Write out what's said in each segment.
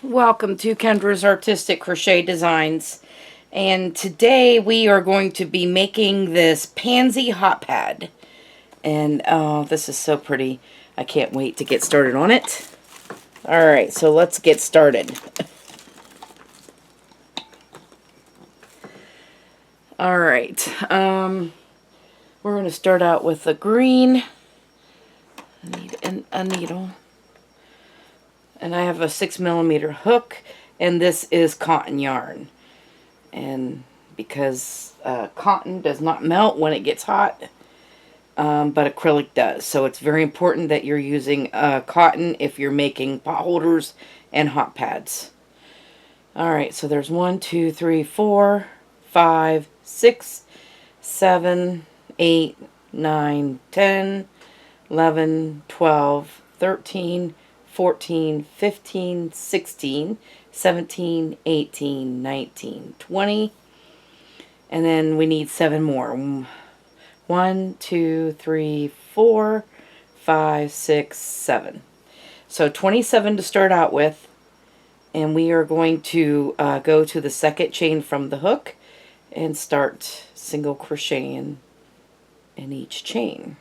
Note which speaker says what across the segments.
Speaker 1: Welcome to Kendra's Artistic Crochet Designs, and today we are going to be making this Pansy hot pad, and this is so pretty. I can't wait to get started on it. Alright, so let's get started. Alright, we're going to start out with the green. I need a needle. And I have a 6mm hook, and this is cotton yarn. And because cotton does not melt when it gets hot, but acrylic does. So it's very important that you're using cotton if you're making pot holders and hot pads. Alright, so there's 1, 2, 3, 4, 5, 6, 7, 8, 9, 10, 11, 12, 13, 14, 15, 16, 17, 18, 19, 20, and then we need 7 more. 1, 2, 3, 4, 5, 6, 7. So 27 to start out with, and we are going to go to the second chain from the hook and start single crocheting in each chain.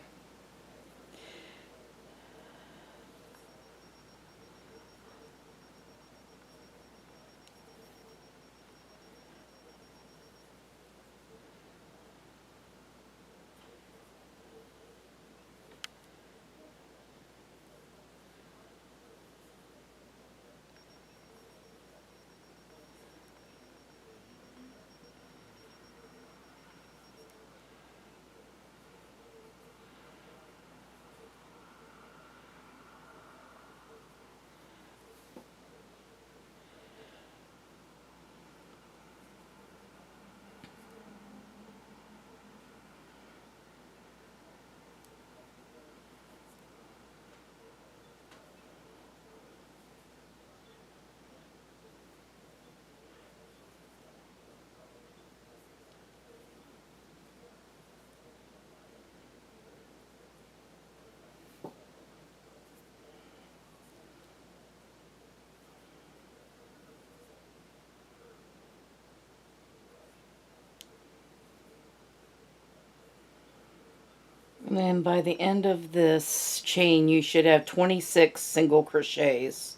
Speaker 1: And then by the end of this chain, you should have 26 single crochets.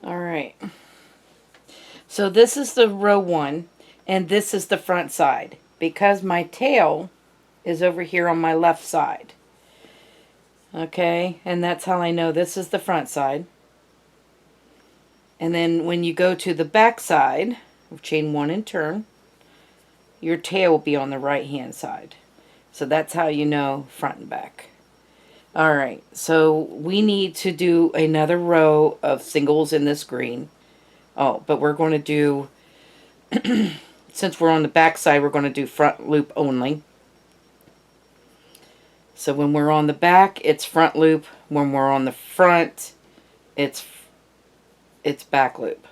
Speaker 1: Alright, so this is the row 1, and this is the front side, because my tail is over here on my left side. Okay, and that's how I know this is the front side. And then when you go to the back side, chain 1 and turn, your tail will be on the right hand side. So that's how you know front and back. Alright, so we need to do another row of singles in this green. Oh, but we're going to do, since we're on the back side, we're going to do front loop only. So when we're on the back, it's front loop. When we're on the front, it's back loop.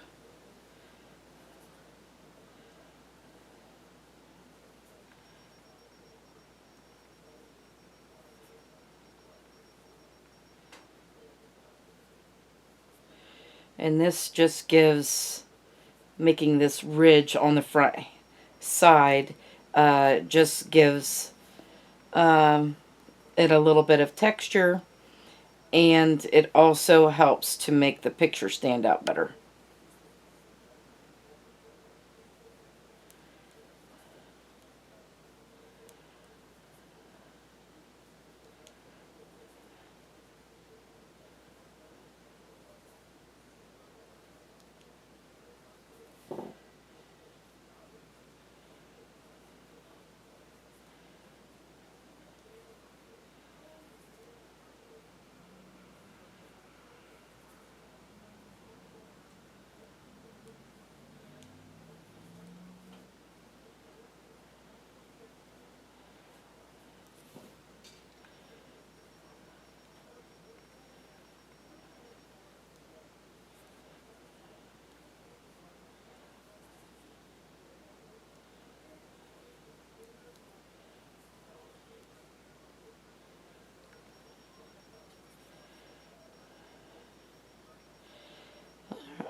Speaker 1: And this just gives, making this ridge on the front side, just gives it a little bit of texture, and it also helps to make the picture stand out better.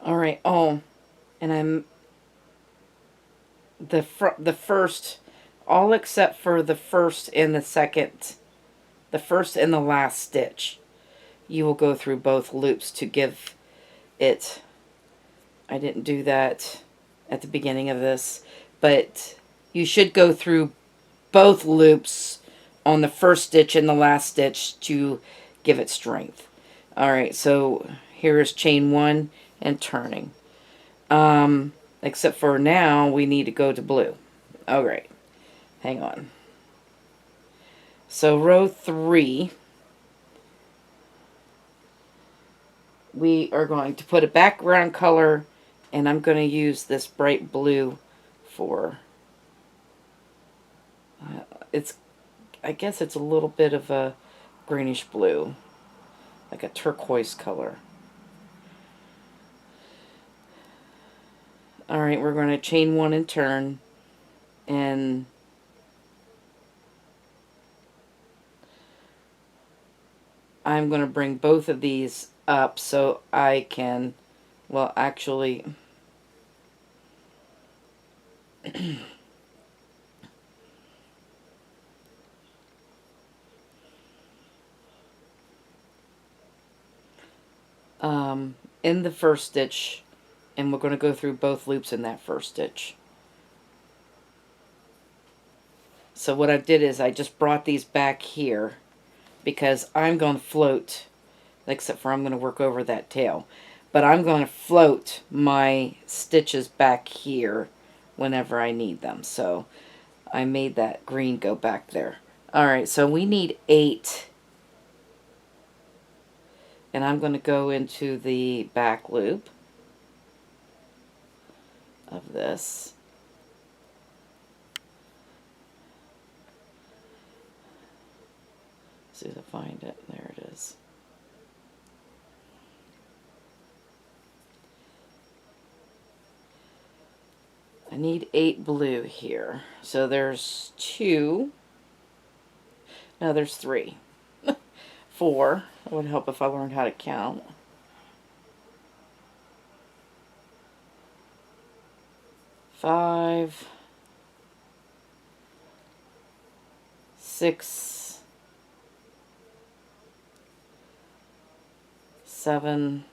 Speaker 1: All right. Oh, and I'm the first, all except for the first and the second, the first and the last stitch. You will go through both loops to give it. I didn't do that at the beginning of this, but you should go through both loops on the first stitch and the last stitch to give it strength. Alright, so here is chain 1 and turning. Except for now we need to go to blue. Alright, hang on. So row 3, we are going to put a background color, and I'm going to use this bright blue for, it's, I guess it's a little bit of a greenish blue, like a turquoise color. Alright, we're going to chain 1 and turn, and I'm going to bring both of these up so I can, well, actually, in the first stitch, and we're going to go through both loops in that first stitch. So what I did is I just brought these back here because I'm going to float, except for I'm going to work over that tail, but I'm going to float my stitches back here whenever I need them. So I made that green go back there. Alright, so we need 8, and I'm going to go into the back loop of this. See if I find it. There it is. I need 8 blue here. So there's 2. No, there's 3. 4. It would help if I learned how to count. 5. 6. 7.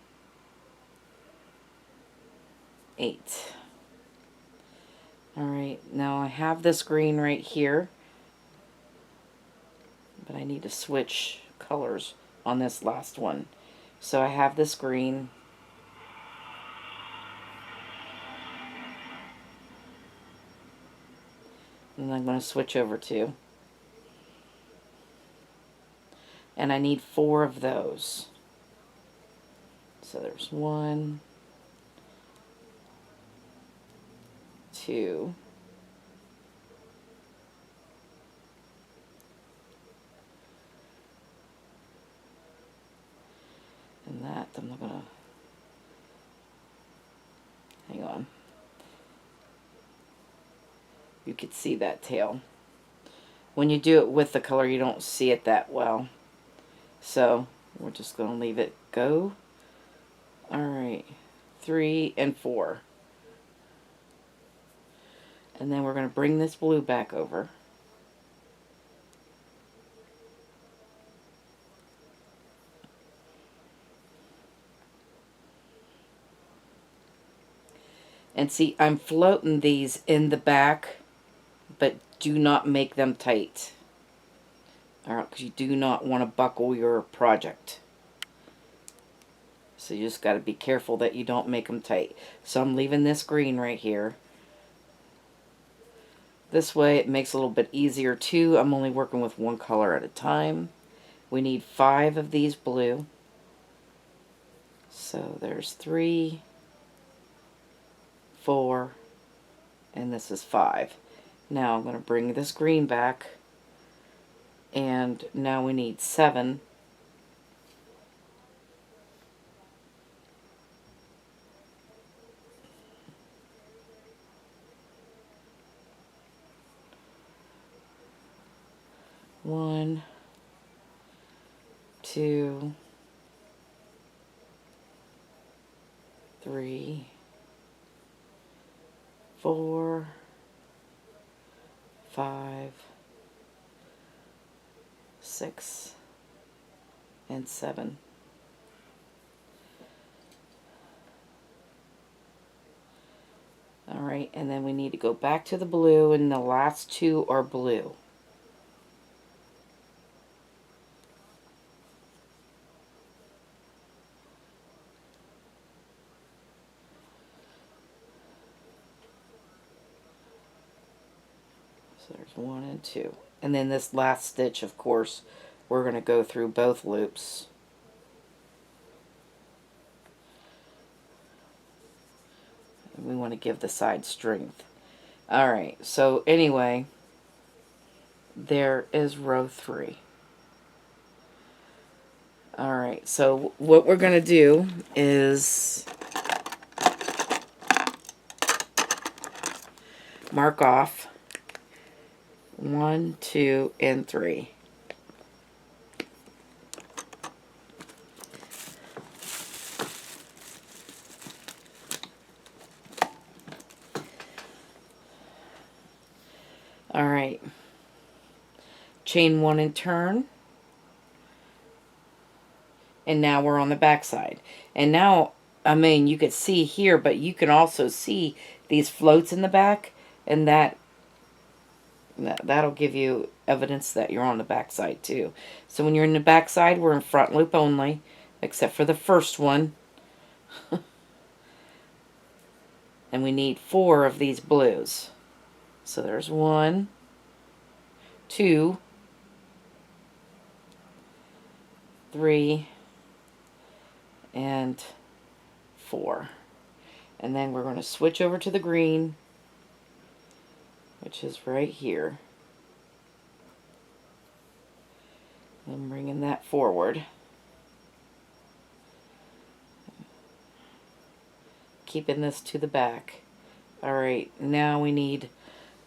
Speaker 1: 8. Alright, now I have this green right here, but I need to switch colors on this last one. So I have this green, and I'm going to switch over to, and I need 4 of those. So there's 1, 2, and that I'm not gonna, hang on. You could see that tail. When you do it with the color, you don't see it that well. So we're just gonna leave it go. Alright, 3 and 4. And then we're going to bring this blue back over. And see, I'm floating these in the back, but do not make them tight. Alright, because you do not want to buckle your project. So you just got to be careful that you don't make them tight. So I'm leaving this green right here. This way it makes it a little bit easier too. I'm only working with one color at a time. We need 5 of these blue. So there's 3, 4, and this is 5. Now I'm going to bring this green back, and now we need 7. One, 2, 3, 4, 5, 6, and 7. Alright, and then we need to go back to the blue, and the last 2 are blue. So there's 1 and 2. And then this last stitch, of course, we're going to go through both loops. And we want to give the side strength. Alright, so anyway, there is row 3. Alright, so what we're going to do is mark off 1, 2, and 3. Alright, chain 1 and turn, and now we're on the back side. And now, I mean, you could see here, but you can also see these floats in the back, and that'll give you evidence that you're on the back side too. So when you're in the back side, we're in front loop only, except for the first one. And we need 4 of these blues. So there's 1, 2, 3, and 4. And then we're going to switch over to the green, which is right here. I'm bringing that forward. Keeping this to the back. Alright, now we need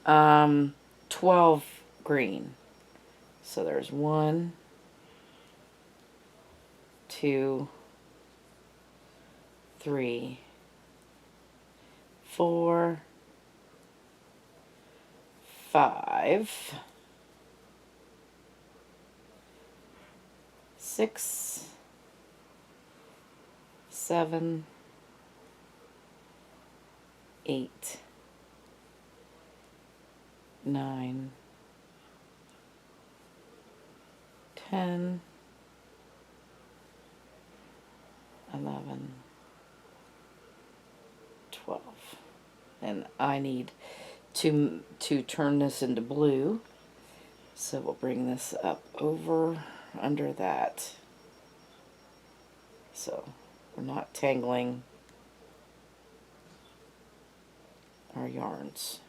Speaker 1: 12 green. So there's 1, 2, 3, 4, 5, 6, 7, 8, 9, 10, 11, 12. And I need to turn this into blue. So we'll bring this up over under that. So we're not tangling our yarns.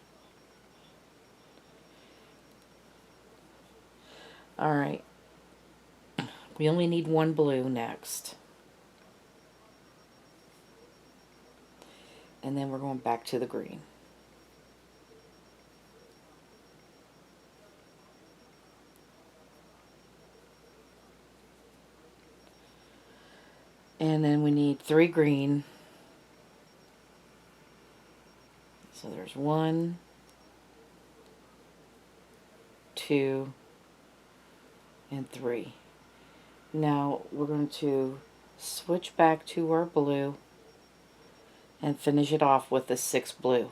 Speaker 1: Alright, we only need 1 blue next. And then we're going back to the green. And then we need 3 green. So there's 1, 2, and 3. Now we're going to switch back to our blue and finish it off with the 6 blue.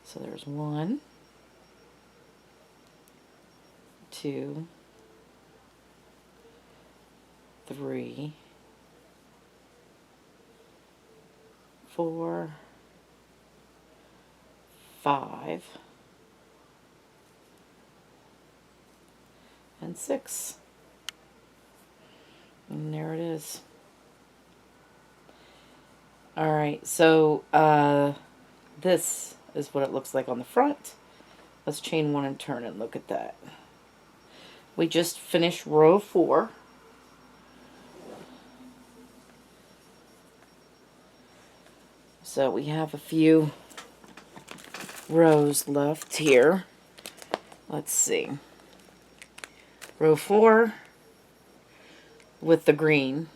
Speaker 1: So there's 1, 2, 3, 4, 5, and 6. And there it is. Alright, so this is what it looks like on the front. Let's chain 1 and turn and look at that. We just finished row 4. So we have a few rows left here. Let's see. Row 4 with the green.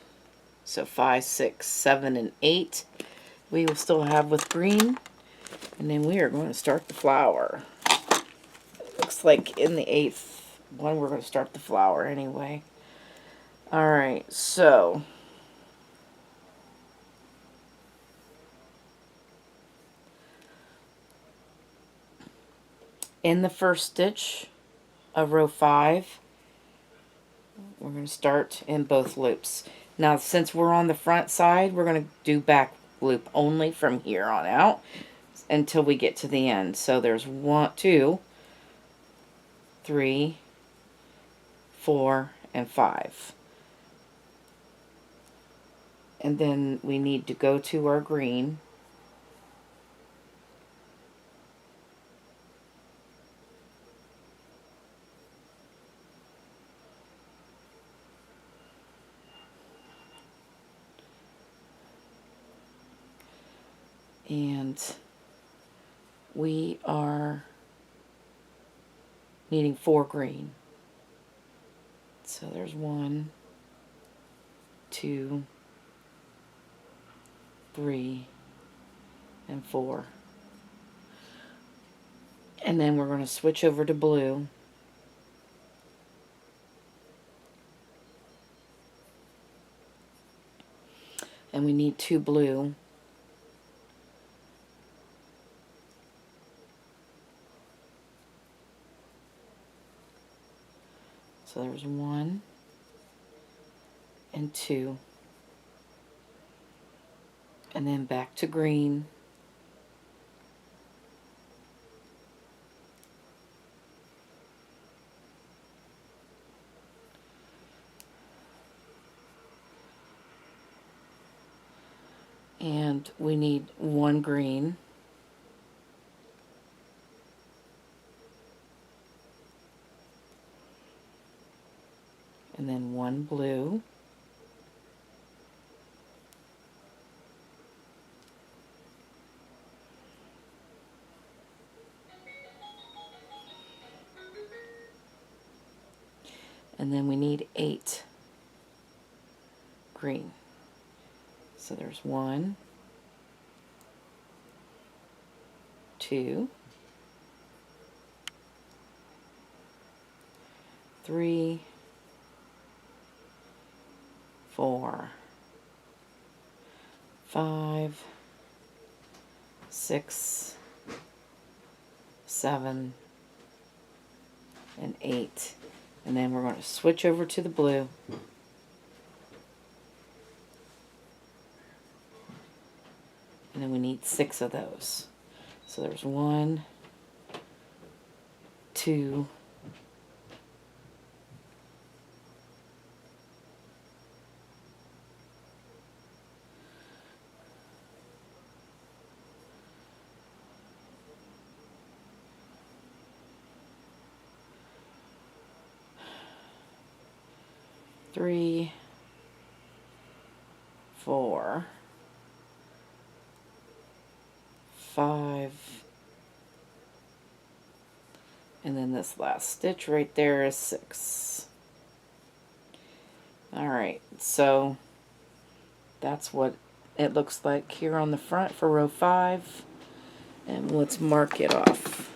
Speaker 1: So 5, 6, 7, and 8 we will still have with green. And then we are going to start the flower. Looks like in the 8th one we're going to start the flower anyway. Alright, so in the first stitch of row 5, we're going to start in both loops. Now, since we're on the front side, we're going to do back loop only from here on out until we get to the end. So there's 1, 2, 3, 4, and 5. And then we need to go to our green. And we are needing 4 green. So there's 1, 2, 3, and 4. And then we're going to switch over to blue. And we need 2 blue. So there's 1 and 2. And then back to green. And we need 1 green. And then 1 blue. And then we need 8 green. So there's 1, 2, 3, 4, 5, 6, 7, and 8. And then we're going to switch over to the blue. And then we need 6 of those. So there's 1, 2, 3, 4, 5, and then this last stitch right there is 6. Alright, so that's what it looks like here on the front for row 5. And let's mark it off.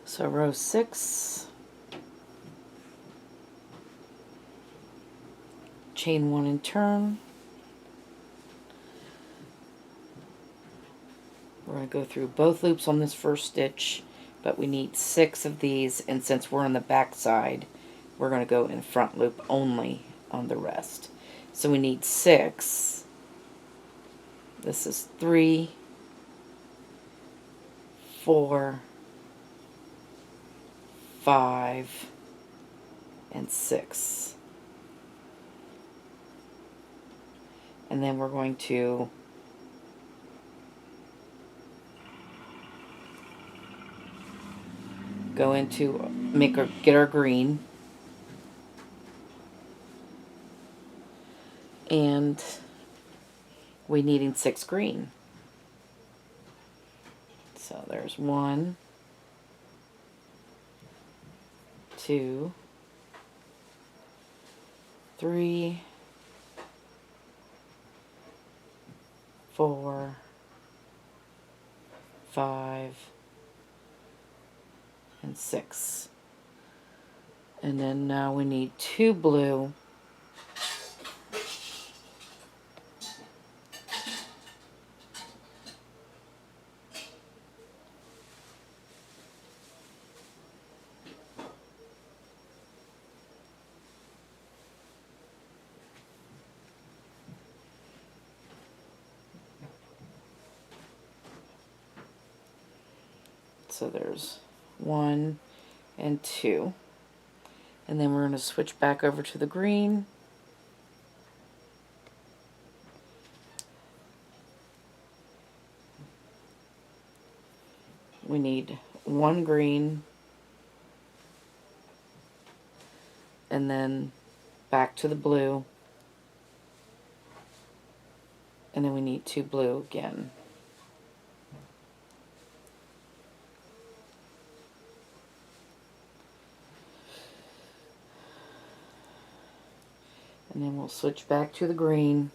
Speaker 1: So row 6, chain 1 and turn. We're going to go through both loops on this first stitch, but we need 6 of these, and since we're on the back side, we're going to go in front loop only on the rest. So we need 6. This is 3, 4, 5, and 6. And then we're going to go into get our green, And we needing 6 green. So there's 1, 2, 3, 4, 5, and 6. And then now we need 2 blue. So there's 1 and 2. And then we're going to switch back over to the green. We need 1 green. And then back to the blue. And then we need 2 blue again. And then we'll switch back to the green.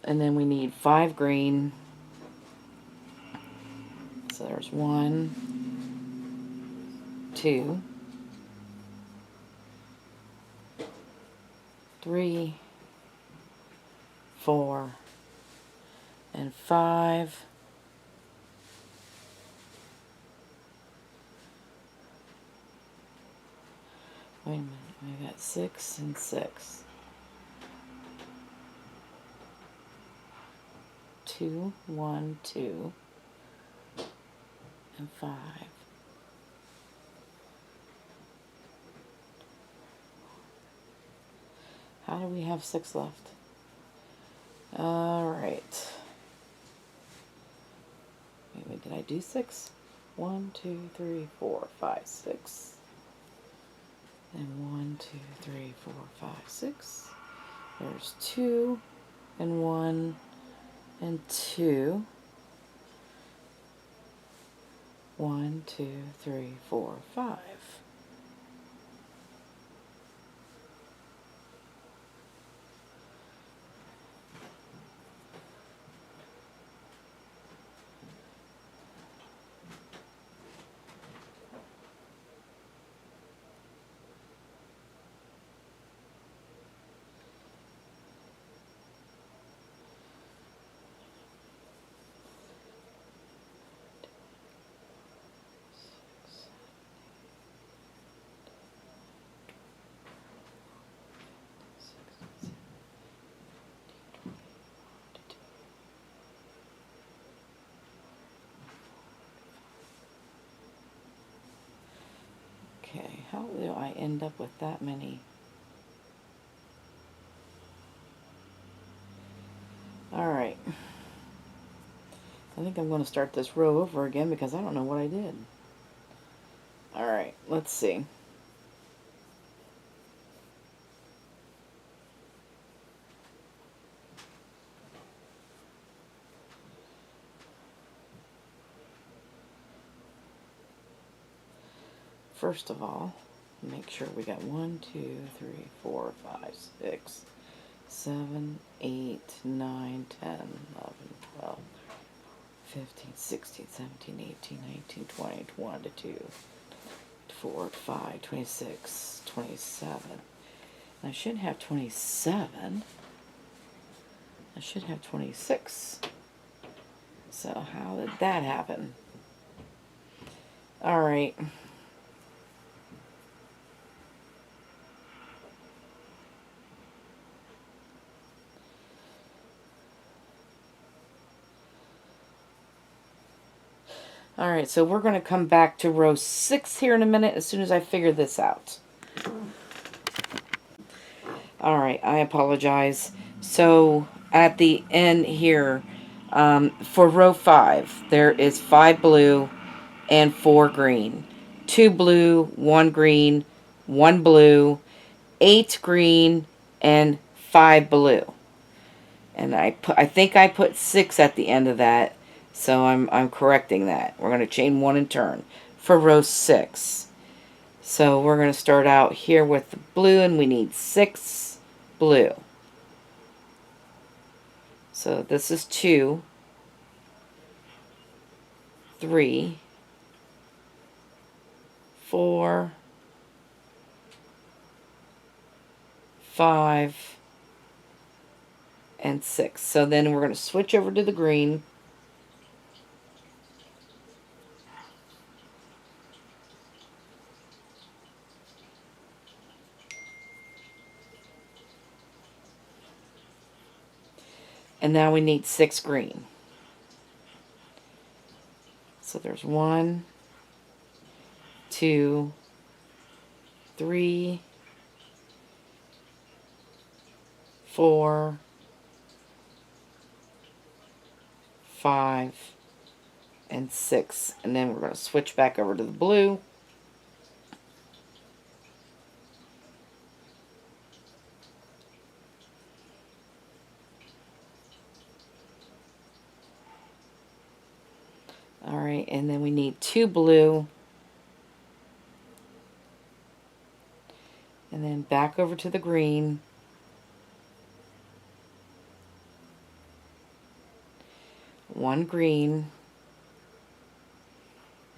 Speaker 1: And then we need 5 green. So there's 1, 2, 3, 4, and 5. Wait a minute, we got 6 and 6. 2, 1, 2, and 5. How do we have 6 left? Alright. Wait, did I do 6? 1, 2, 3, 4, 5, 6. And 1, 2, 3, 4, 5, 6. There's 2 and 1 and 2. 1, 2, 3, 4, 5. Okay, how do I end up with that many? Alright. I think I'm going to start this row over again because I don't know what I did. Alright, let's see. First of all, make sure we got 1, 2, 3, 4, 5, 6, 7, 8, 9, 10, 11, 12, 15, 16, 17, 18, 19, 20, 22, 4, 5, 26, 27. I should have 27. I should have 26. So how did that happen? Alright. Alright, so we're going to come back to row 6 here in a minute as soon as I figure this out. Alright, I apologize. So at the end here, for row 5, there is 5 blue, and 4 green. 2 blue, 1 green, 1 blue, 8 green, and 5 blue. And I think I put 6 at the end of that, so I'm correcting that. We're going to chain 1 and turn for row 6. So we're going to start out here with the blue, and we need 6 blue. So this is 2, 3, 4, 5, and 6. So then we're going to switch over to the green. And now we need 6 green. So there's 1, 2, 3, 4, 5, and 6. And then we're going to switch back over to the blue. Alright, and then we need 2 blue. And then back over to the green. 1 green.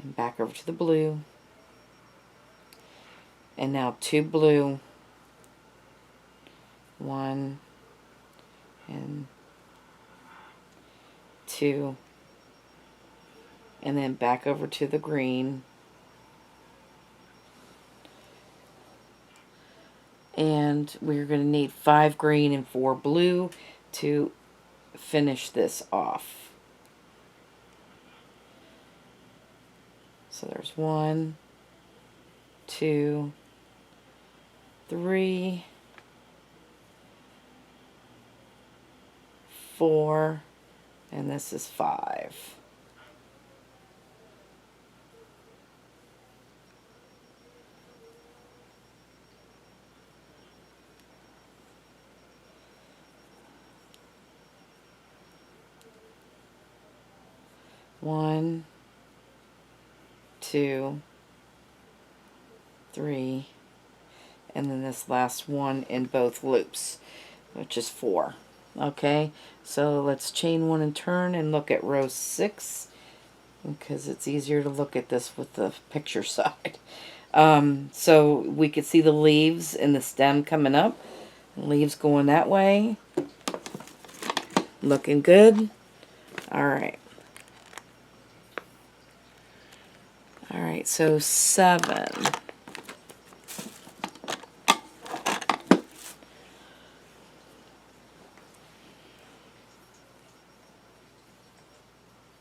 Speaker 1: And back over to the blue. And now 2 blue. 1 and 2. And then back over to the green. And we're going to need 5 green and 4 blue to finish this off. So there's 1, 2, 3, 4, and this is 5. One, 2, 3, and then this last one in both loops, which is 4. Okay, so let's chain 1 and turn and look at row 6, because it's easier to look at this with the picture side. So we could see the leaves and the stem coming up. Leaves going that way. Looking good. Alright. Alright, so 7.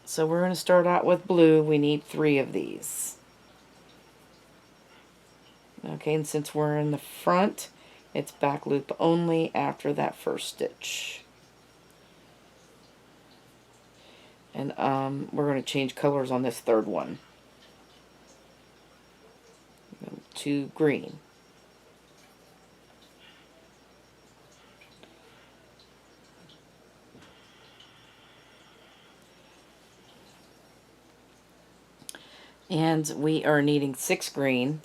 Speaker 1: So we're going to start out with blue. We need 3 of these. Okay, and since we're in the front, it's back loop only after that first stitch. And we're going to change colors on this third one to green. And we are needing 6 green.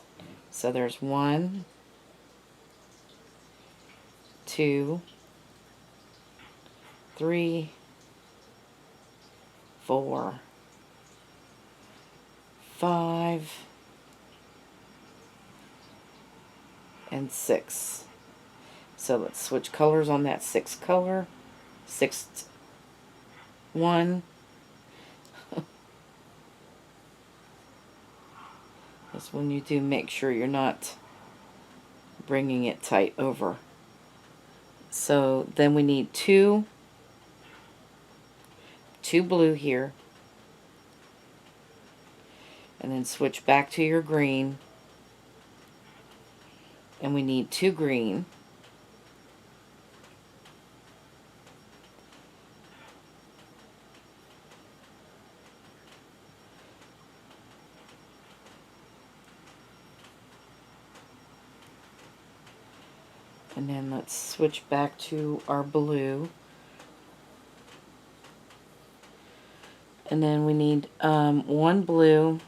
Speaker 1: So there's 1, 2, 3, 4, 5, and 6. So let's switch colors on that 6th color. 6th one. This one you do make sure you're not bringing it tight over. So then we need 2 blue here. And then switch back to your green. And we need 2 green. And then let's switch back to our blue. And then we need one blue.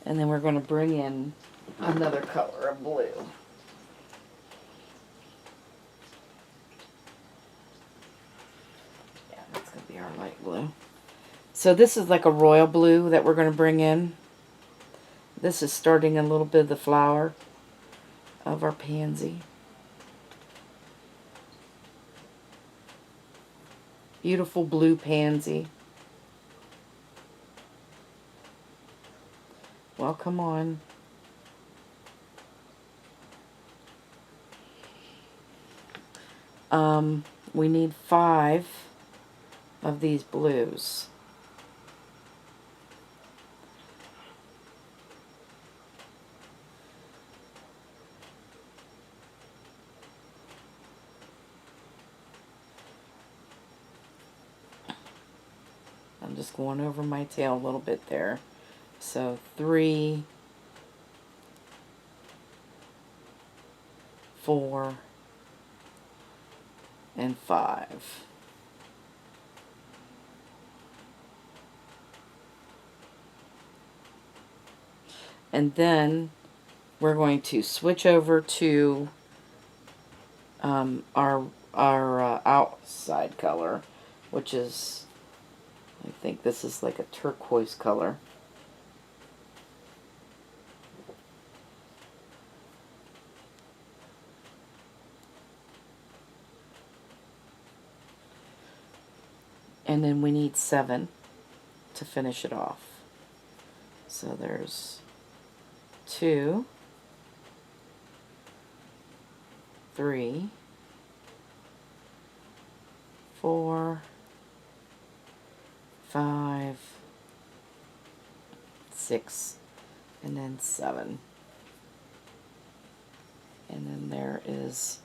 Speaker 1: And then we're going to bring in another color of blue. Yeah, that's going to be our light blue. So this is like a royal blue that we're going to bring in. This is starting a little bit of the flower of our pansy. Beautiful blue pansy. Well, come on. We need 5 of these blues. I'm just going over my tail a little bit there. So 3, 4, and 5. And then we're going to switch over to our outside color, which is, I think this is like a turquoise color. And then we need 7 to finish it off. So there's 2, 3, 4, 5, 6, and then 7. And then there is,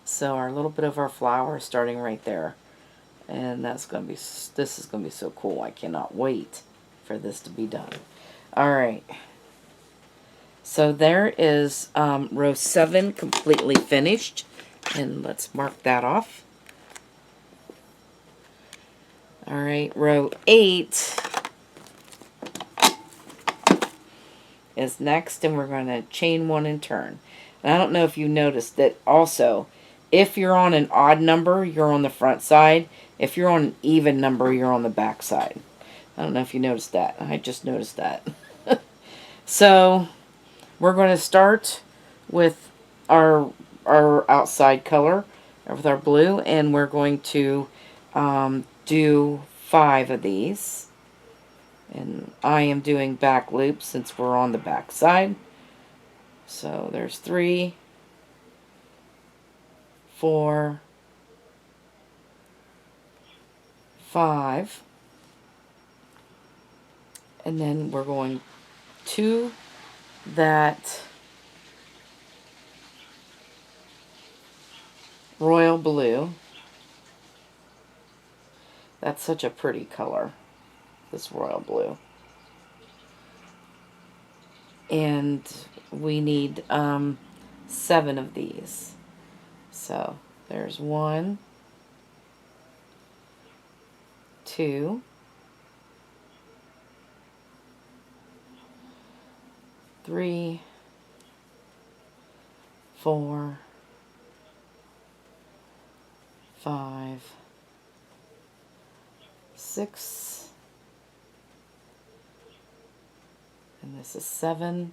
Speaker 1: so our little bit of our flower is starting right there. And that's going to be, this is going to be so cool. I cannot wait for this to be done. Alright. So there is row 7 completely finished. And let's mark that off. Alright, row 8 is next, and we're going to chain 1 and turn. And I don't know if you noticed that also, if you're on an odd number, you're on the front side. If you're on an even number, you're on the back side. I don't know if you noticed that. I just noticed that. So we're going to start with our outside color, with our blue, and we're going to do 5 of these. And I am doing back loops since we're on the back side. So there's 3, 4, 5. And then we're going to that royal blue. That's such a pretty color, this royal blue. And we need 7 of these. So there's 1, 2, 3, 4, 5, 6, and this is 7.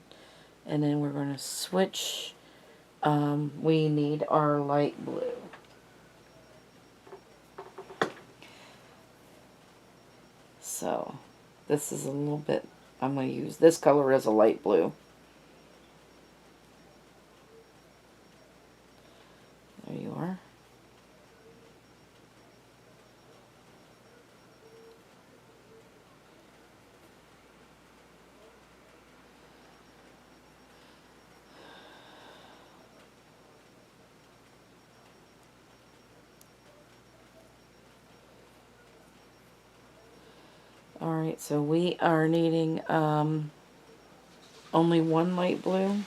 Speaker 1: And then we're going to switch. We need our light blue. So this is a little bit, I'm going to use this color as a light blue. There you are. Alright, so we are needing only one light blue.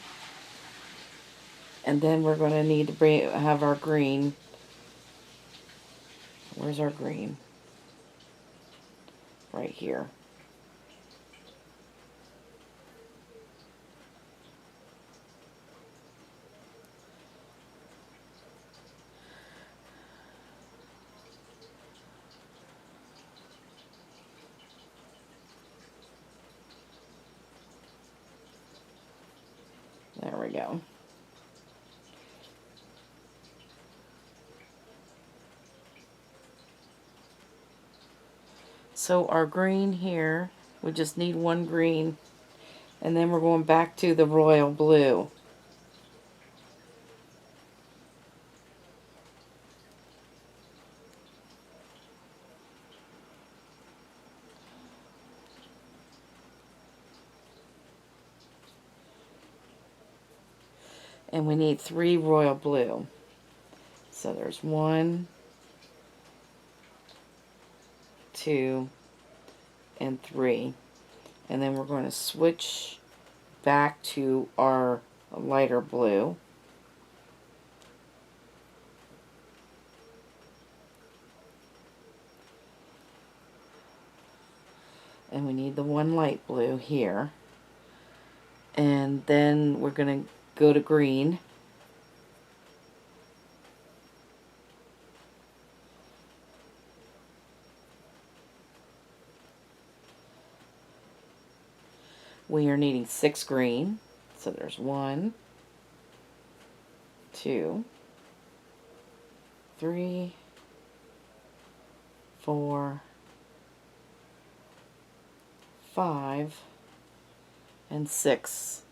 Speaker 1: And then we're going to need to have our green. Where's our green? Right here. There we go. So our green here, we just need one green. And then we're going back to the royal blue. And we need 3 royal blue. So there's 1, 2, and 3. And then we're going to switch back to our lighter blue. And we need the 1 light blue here. And then we're going to go to green. We are needing 6 green. So there's 1, 2, 3, 4, 5, and 6.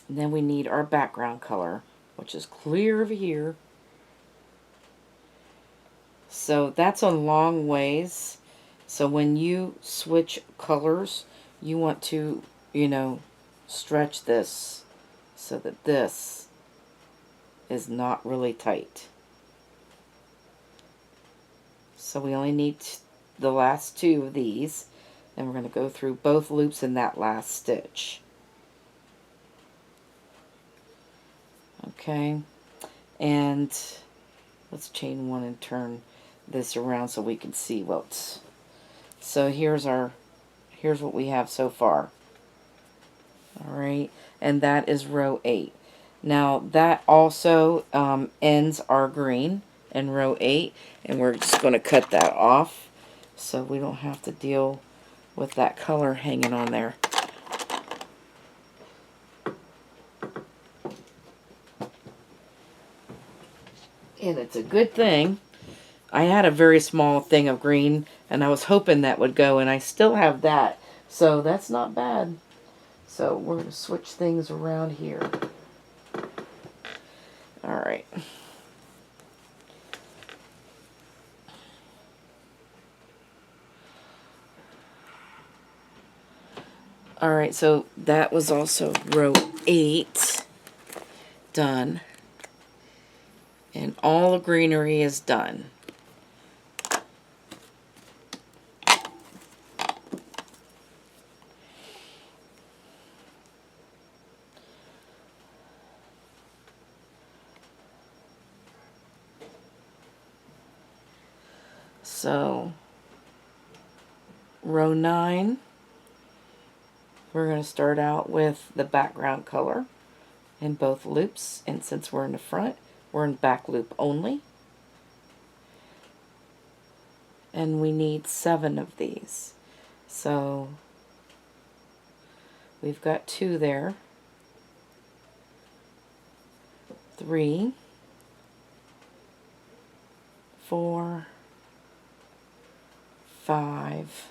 Speaker 1: And then we need our background color, which is clear over here. So that's a long ways. So when you switch colors, you want to, stretch this so that this is not really tight. So we only need the last 2 of these, and we're going to go through both loops in that last stitch. Okay, and let's chain 1 and turn this around so we can see what's. So here's what we have so far. All right, and that is row 8. Now that also ends our green in row 8, and we're just going to cut that off so we don't have to deal with that color hanging on there. And it's a good thing. I had a very small thing of green, and I was hoping that would go, and I still have that. So that's not bad. So we're going to switch things around here. All right. All right, so that was also row 8 done. And all the greenery is done. So, row 9, we're going to start out with the background color in both loops. And since we're in the front, we're in back loop only. And we need 7 of these. So, we've got 2 there. 3, 4, 5,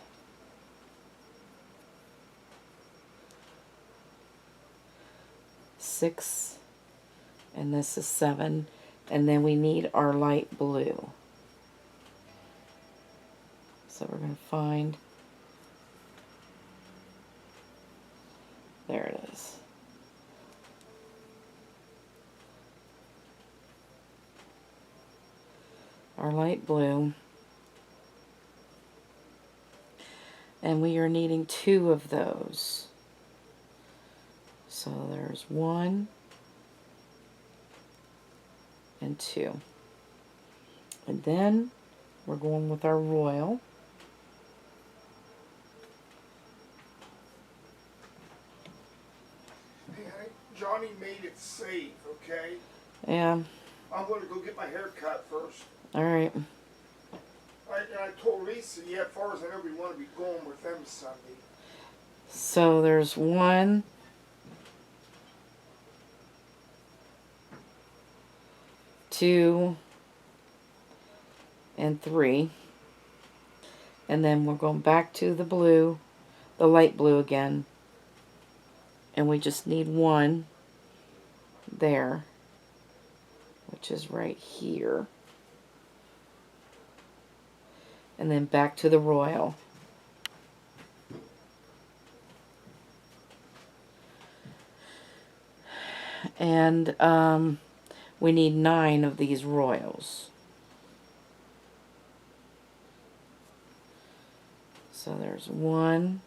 Speaker 1: 6, and this is 7, and then we need our light blue. So we're going to find, there it is. Our light blue. And we are needing 2 of those. So there's 1 and 2. And then we're going with our royal.
Speaker 2: Hey, Johnny made it safe, okay?
Speaker 1: Yeah.
Speaker 2: I'm going to go get my hair cut first.
Speaker 1: Alright.
Speaker 2: I told Lisa, yeah, as far as I know, we want to be going with them Sunday.
Speaker 1: So there's 1, 2, and 3. And then we're going back to the blue, the light blue again. And we just need 1 there, which is right here. And then back to the royal. And we need 9 of these royals. So there's 1,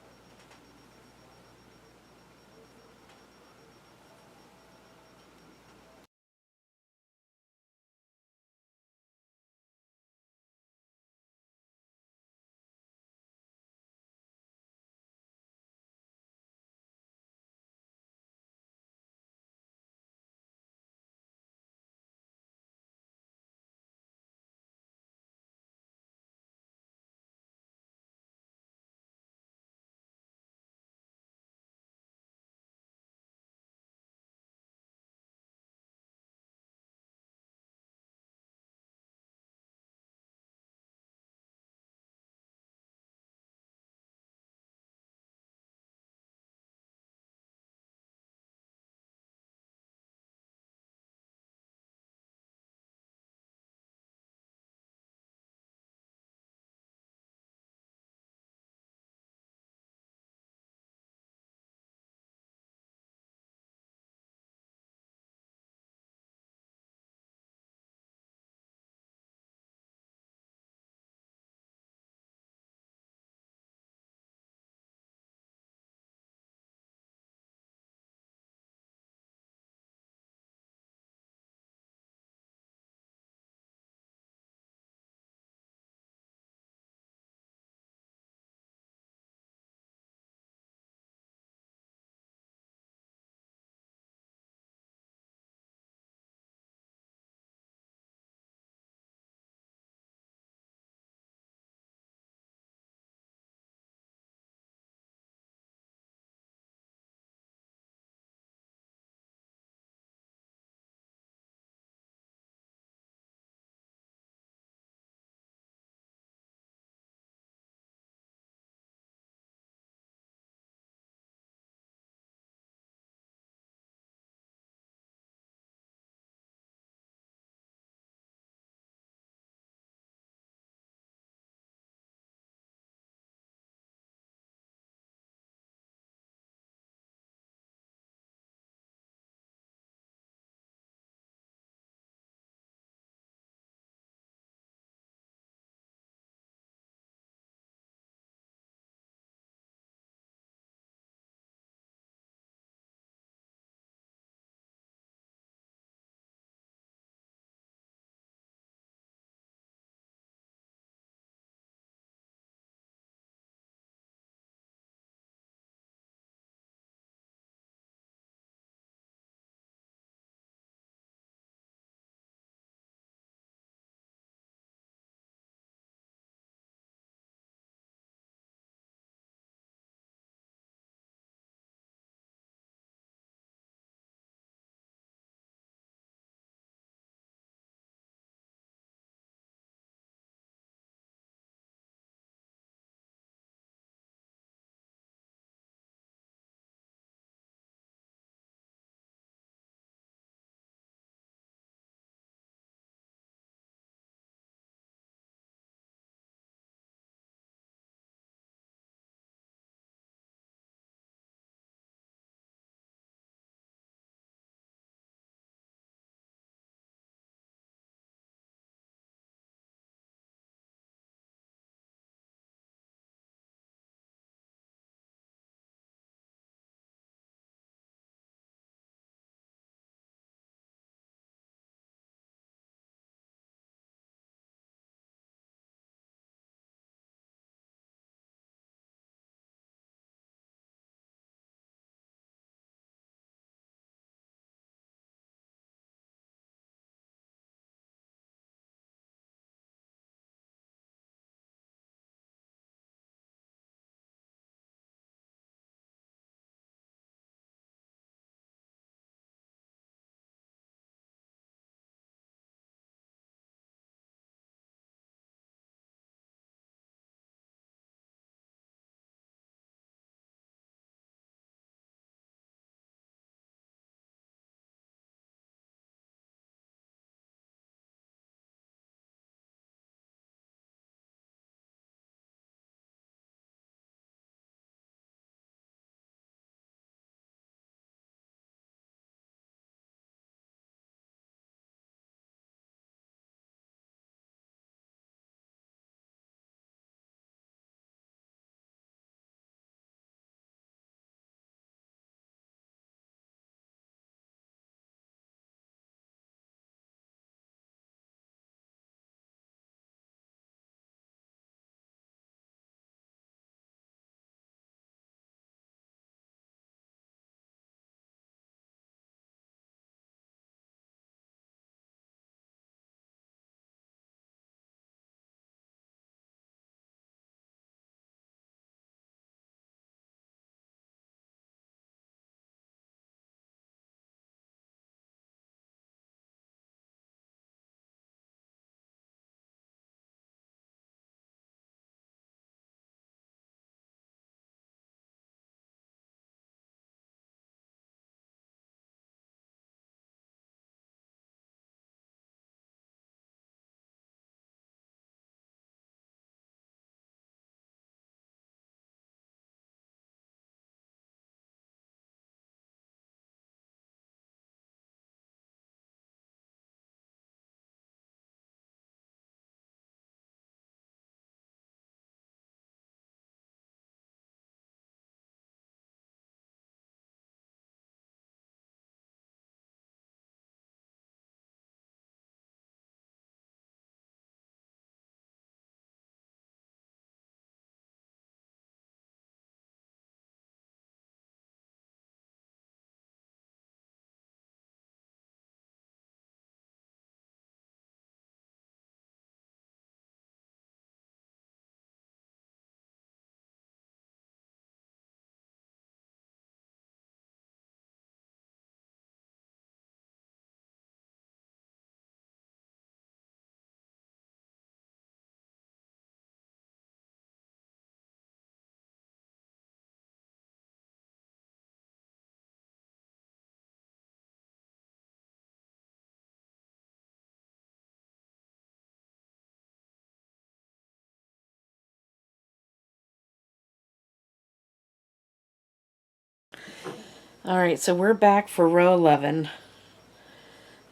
Speaker 1: Alright, so we're back for row 11.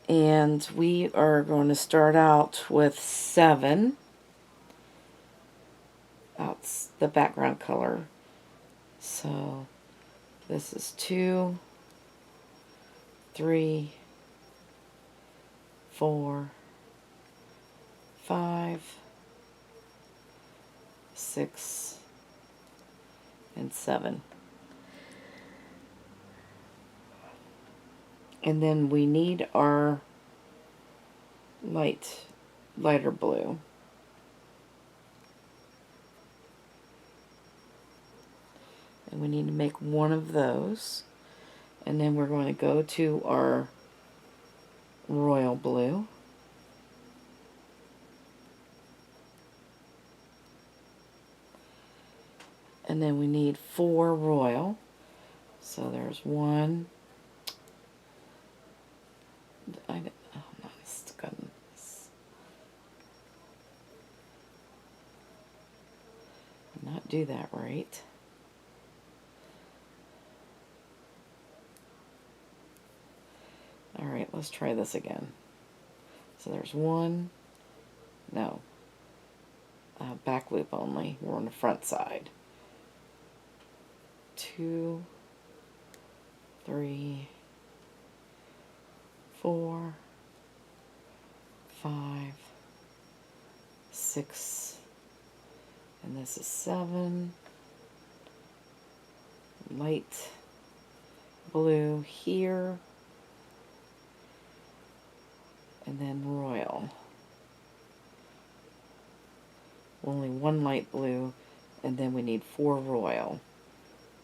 Speaker 1: And we are going to start out with 7. That's the background color. So this is 2, 3, 4, 5, 6, and 7. And then we need our lighter blue. And we need to make one of those. And then we're going to go to our royal blue. And then we need 4 royal. So there's 1. Oh, nice. Goodness. Did not do that right. Alright, let's try this again. So there's 1. No. Back loop only. We're on the front side. 2, 3, 4, 5, 6, and this is 7. Light blue here, and then royal. Only 1 light blue, and then we need 4 royal.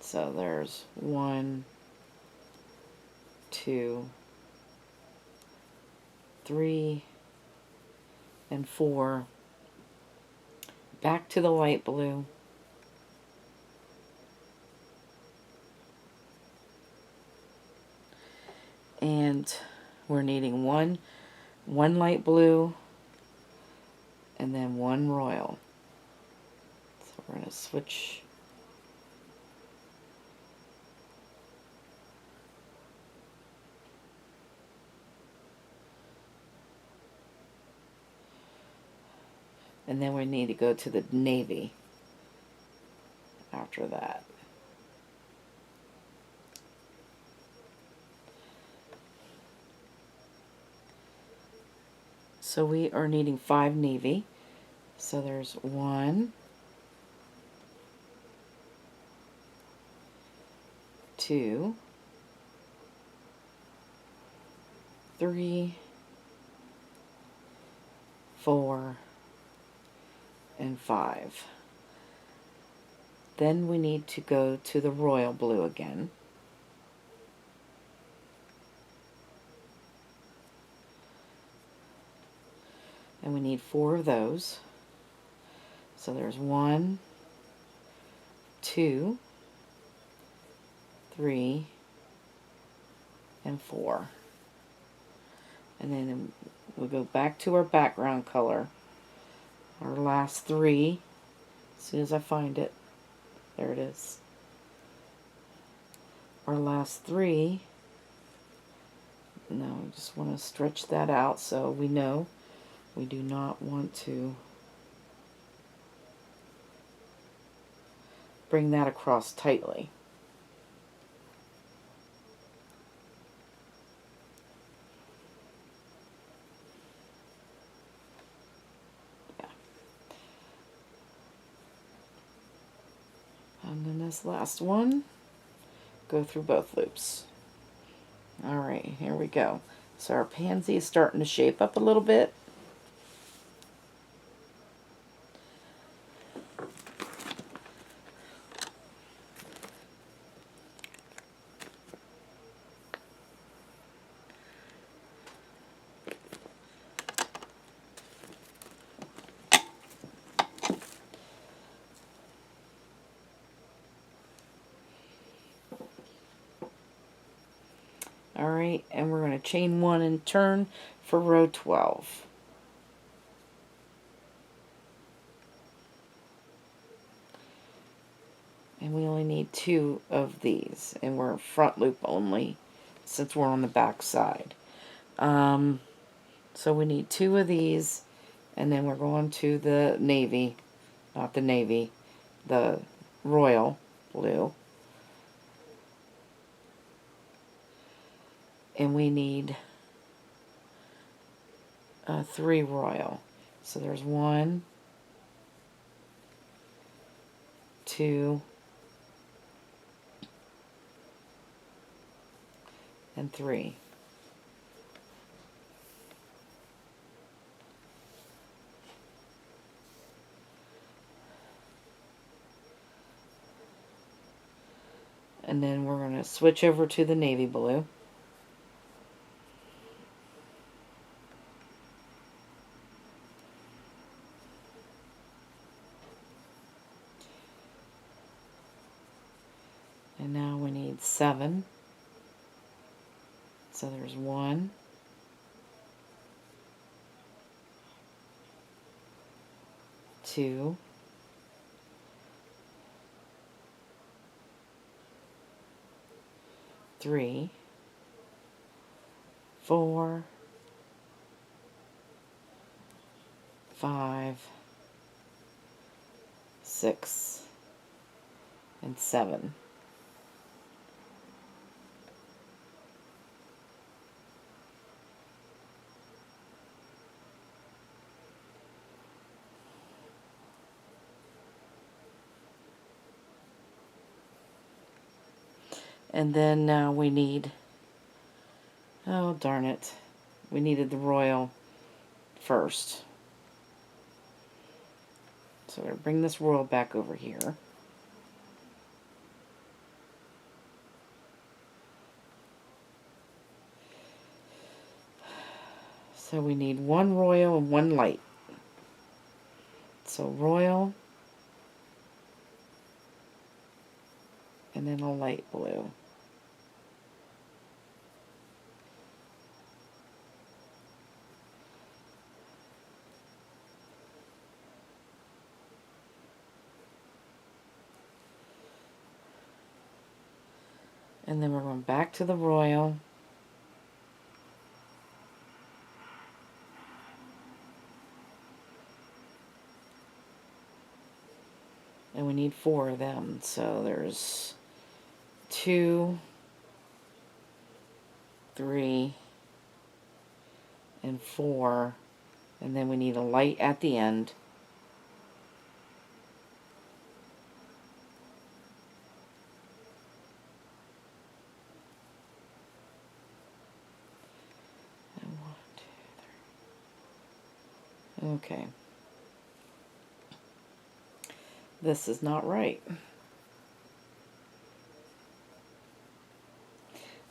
Speaker 1: So there's 1, 2, 3, and 4. Back to the light blue. And we're needing one light blue and then 1 royal. So we're going to switch. And then we need to go to the navy after that. So we are needing 5 navy. So there's 1, 2, 3, 4, and 5. Then we need to go to the royal blue again. And we need 4 of those. So there's 1, 2, 3, and 4. And then we go back to our background color. Our last 3. As soon as I find it. There it is. Our last 3. Now we just want to stretch that out so we know we do not want to bring that across tightly. Yeah. And then this last one, go through both loops. Alright, here we go. So our pansy is starting to shape up a little bit. Alright, and we're going to chain 1 and turn for row 12. And we only need 2 of these, and we're front loop only since we're on the back side. So we need 2 of these, and then we're going to the navy, not the navy, the royal blue. And we need 3 royal. So there's 1, 2, and 3. And then we're going to switch over to the navy blue. And now we need 7. So there's 1, 2, 3, 4, 5, 6, and 7. And then now we need, oh darn it, we needed the royal first. So we're going to bring this royal back over here. So we need 1 royal and 1 light. So royal, and then a light blue. And then we're going back to the royal. And we need 4 of them. So there's 2, 3, and 4. And then we need a light at the end. And 1, 2, 3. Okay. This is not right.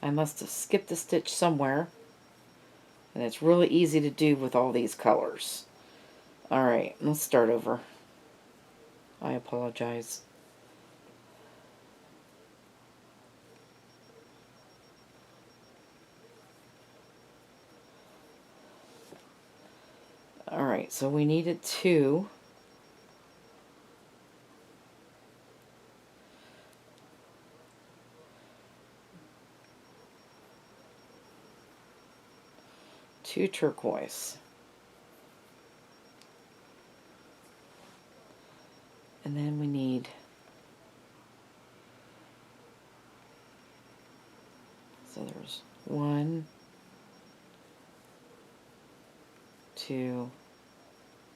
Speaker 1: I must have skipped a stitch somewhere. And it's really easy to do with all these colors. Alright, let's start over. I apologize. Alright, so we needed 2. Two turquoise. And then we need so there's 1, 2,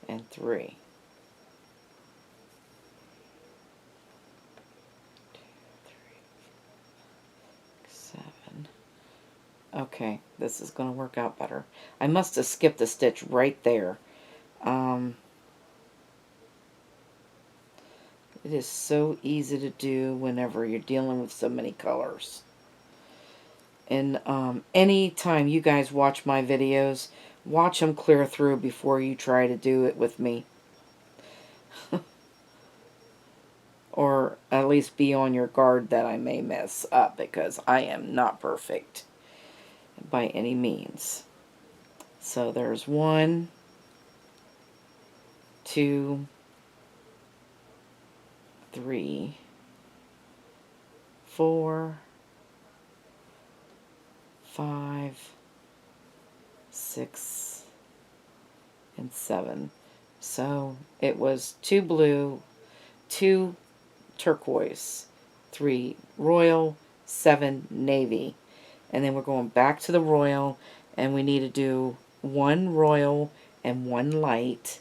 Speaker 1: and 3. 2, 3, 7. Okay, this is going to work out better. I must have skipped a stitch right there. It is so easy to do whenever you're dealing with so many colors. And anytime you guys watch my videos, watch them clear through before you try to do it with me. Or at least be on your guard that I may mess up, because I am not perfect by any means. So there's 1, 2, 3, 4, 5, 6, and 7. So it was 2 blue, 2 turquoise, 3 royal, 7 navy. And then we're going back to the royal, and we need to do 1 royal and 1 light.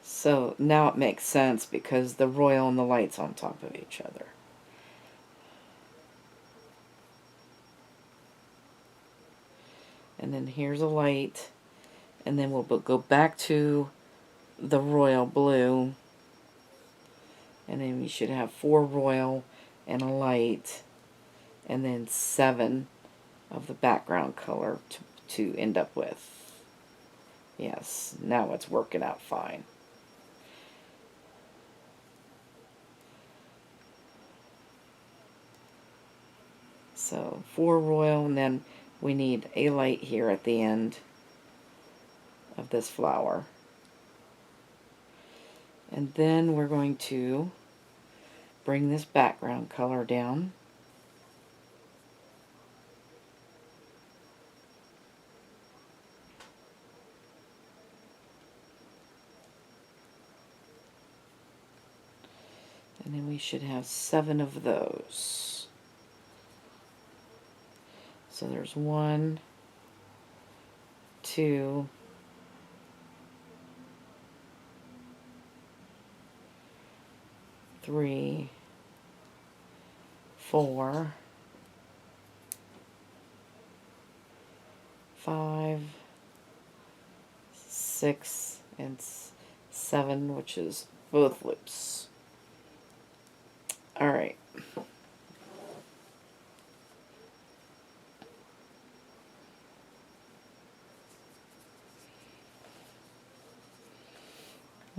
Speaker 1: So now it makes sense because the royal and the light's on top of each other. And then here's a light, and then we'll go back to the royal blue, and then we should have 4 royal and a light, and then 7 of the background color to end up with. Yes, now it's working out fine. So 4 royal, and then we need a light here at the end of this flower. And then we're going to bring this background color down. And then we should have 7 of those. So there's 1, 2, 3, 4, 5, 6, and 7, which is both loops. Alright.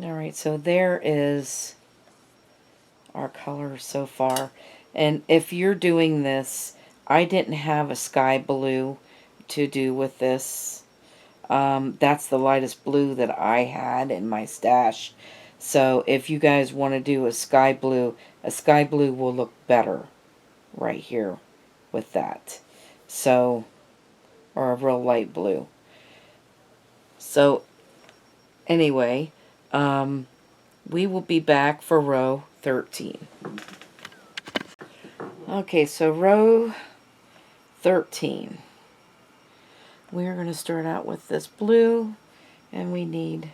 Speaker 1: Alright, so there is our color so far. And if you're doing this, I didn't have a sky blue to do with this. That's the lightest blue that I had in my stash. So if you guys want to do a sky blue will look better right here with that. So, or a real light blue. So anyway, we will be back for row 13. Okay, so row 13. We're going to start out with this blue, and we need,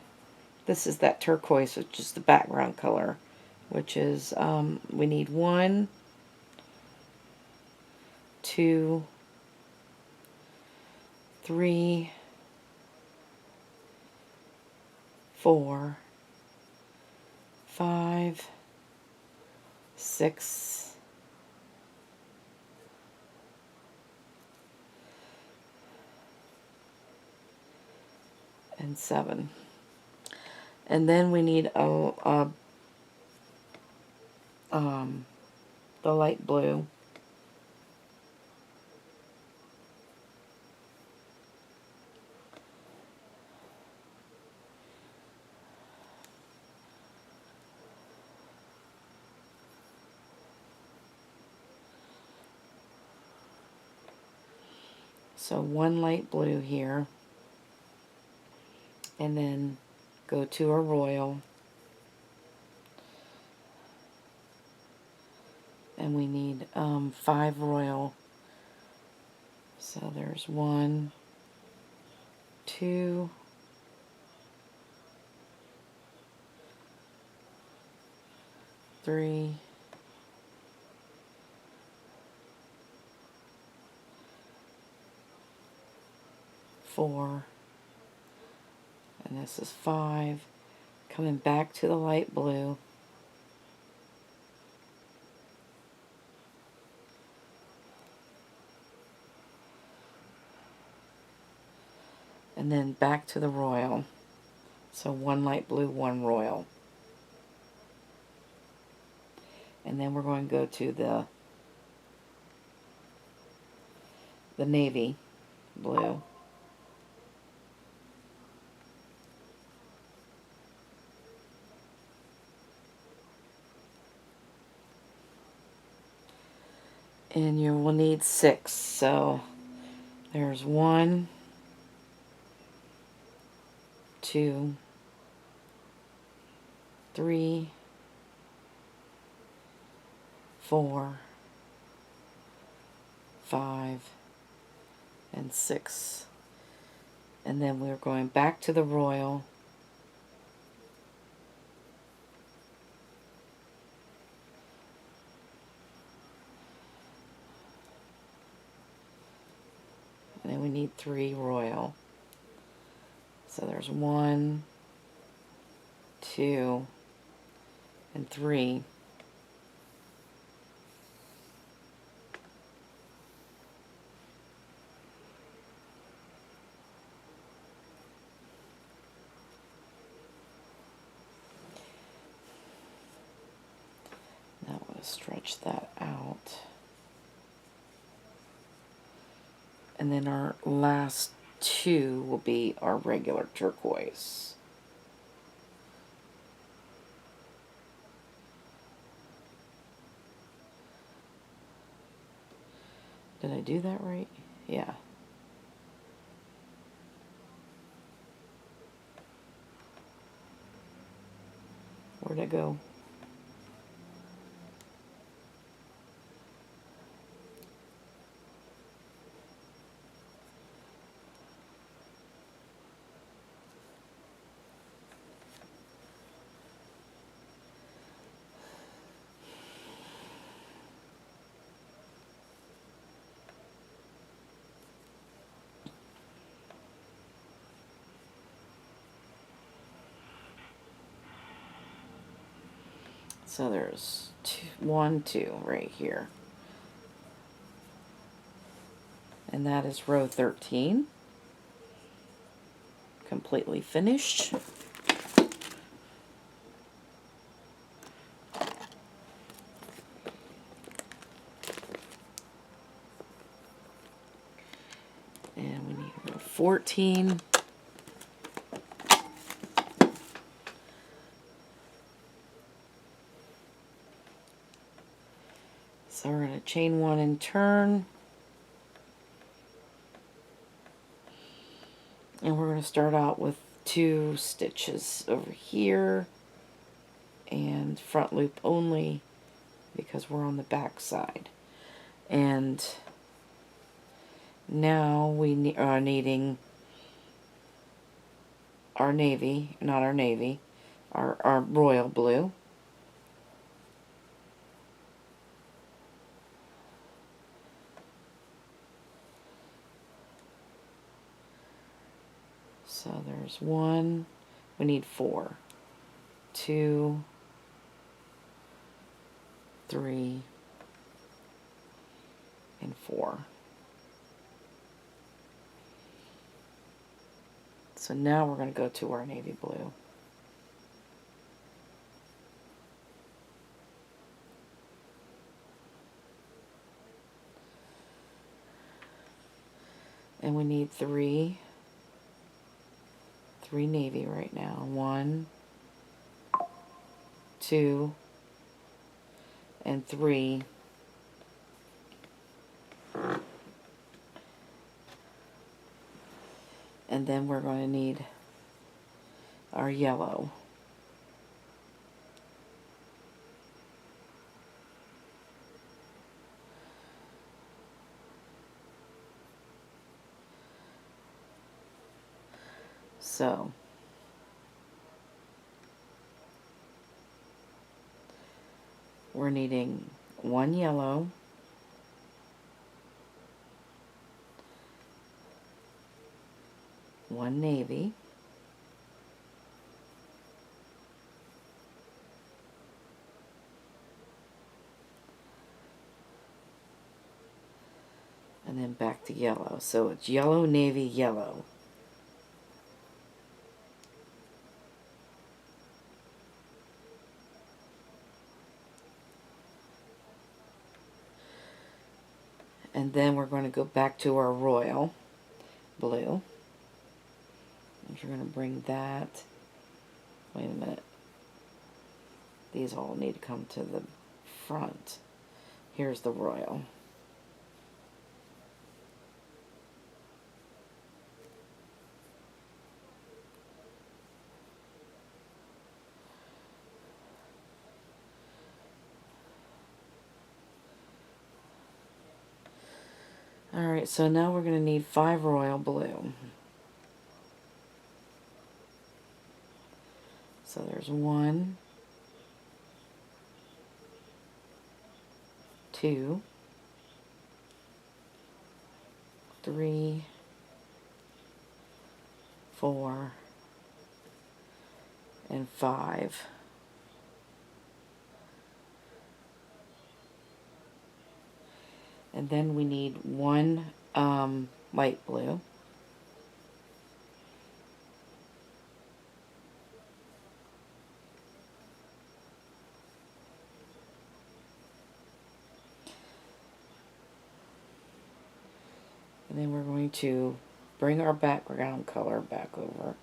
Speaker 1: this is that turquoise, which is the background color, which is, we need 1, 2, 3, 4, 5, 6, and 7. And then we need the light blue. So 1 light blue here, and then go to a royal, and we need 5 royal. So there's 1, 2, 3, 4, and this is 5. Coming back to the light blue, and then back to the royal. So 1 light blue, 1 royal. And then we're going to go to the navy blue. And you will need 6. So there's 1, 2, 3, 4, 5, and 6. And then we're going back to the royal. And then we need 3 royal. So there's 1, 2, and 3. Now I'm going to stretch that out. And then our last 2 will be our regular turquoise. Did I do that right? Yeah. Where'd it go? So there's 1, 2 right here. And that is row 13. Completely finished. And we need row 14. So we're going to chain 1 and turn. And we're going to start out with 2 stitches over here and front loop only because we're on the back side. And now we are needing our navy, not our navy, our royal blue. So there's 1, we need 4, 2, 3, and 4. So now we're going to go to our navy blue. And we need 3 navy right now. 1, 2, and 3. And then we're going to need our yellow. So we're needing 1 yellow, 1 navy, and then back to yellow. So it's yellow, navy, yellow. And then we're going to go back to our royal blue. And you're going to bring that, wait a minute, these all need to come to the front. Here's the royal. Alright, so now we're going to need 5 royal blue. So there's 1, 2, 3, 4, and 5. And then we need 1 light blue. And then we're going to bring our background color back over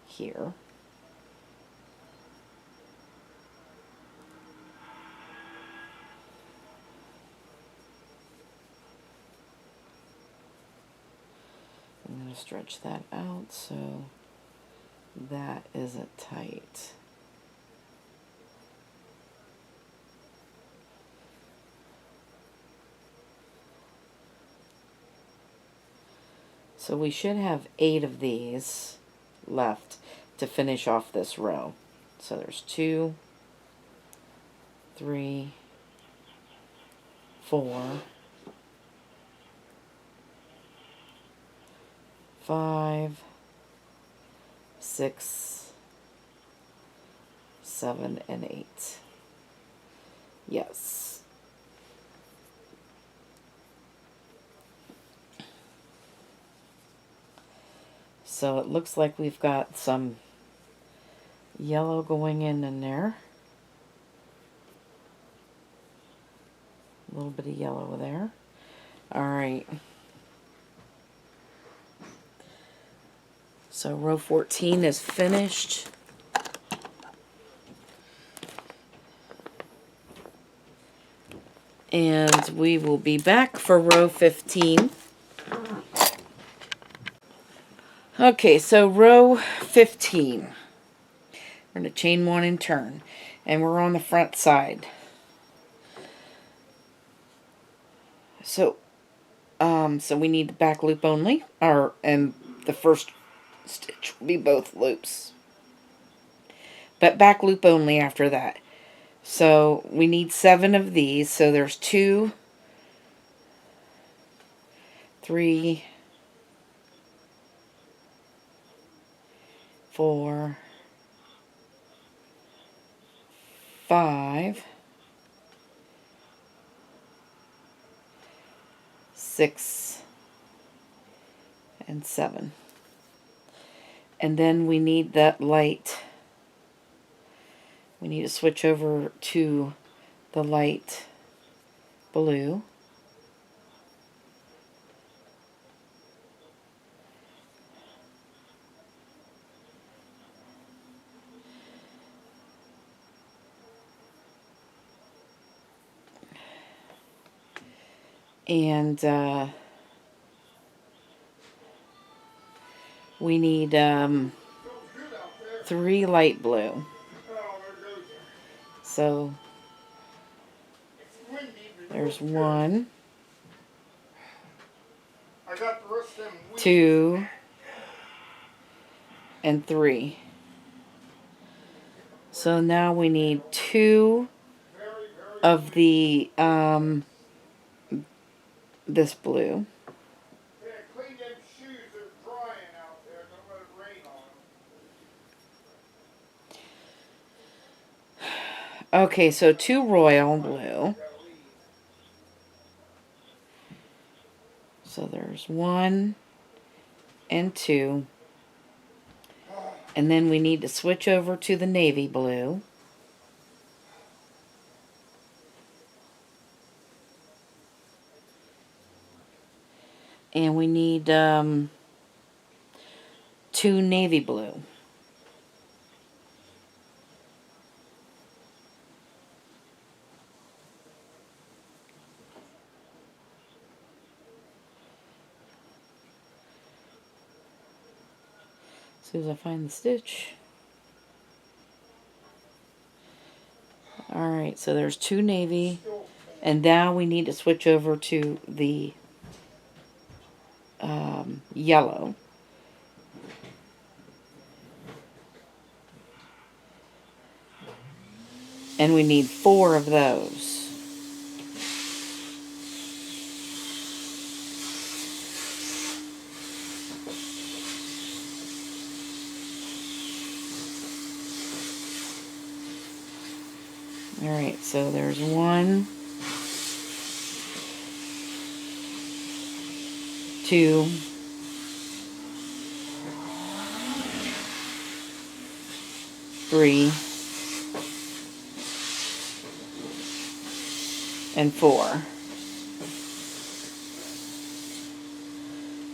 Speaker 1: here. I'm going to stretch that out so that isn't tight. So we should have 8 of these left to finish off this row. So there's 2, 3, 4, 5, 6, 7, and 8. Yes. So it looks like we've got some yellow going in there. A little bit of yellow there. Alright. So row 14 is finished. And we will be back for row 15. Okay, so row 15. We're going to chain 1 and turn. And we're on the front side. So we need the back loop only, and the first stitch will be both loops. But back loop only after that. So we need 7 of these. So there's 2, 3, 4, 5, 6, and 7. And then we need that light. We need to switch over to the light blue. And we need 3 light blue. So there's 1, 2, and 3. So now we need 2 of the this blue. Okay, so 2 royal blue. So there's 1 and 2. And then we need to switch over to the navy blue. And we need 2 navy blue. As soon as I find the stitch. Alright, so there's 2 navy And now we need to switch over to the yellow. And we need 4 of those. Alright, so there's 1, 2, 3, and 4.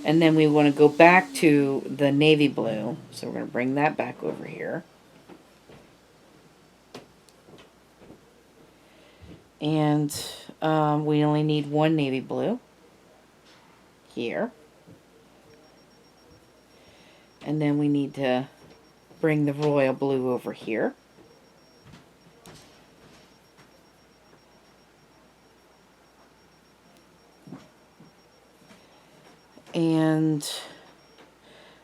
Speaker 1: And then we want to go back to the navy blue. So we're going to bring that back over here. And we only need 1 navy blue here. And then we need to bring the royal blue over here. And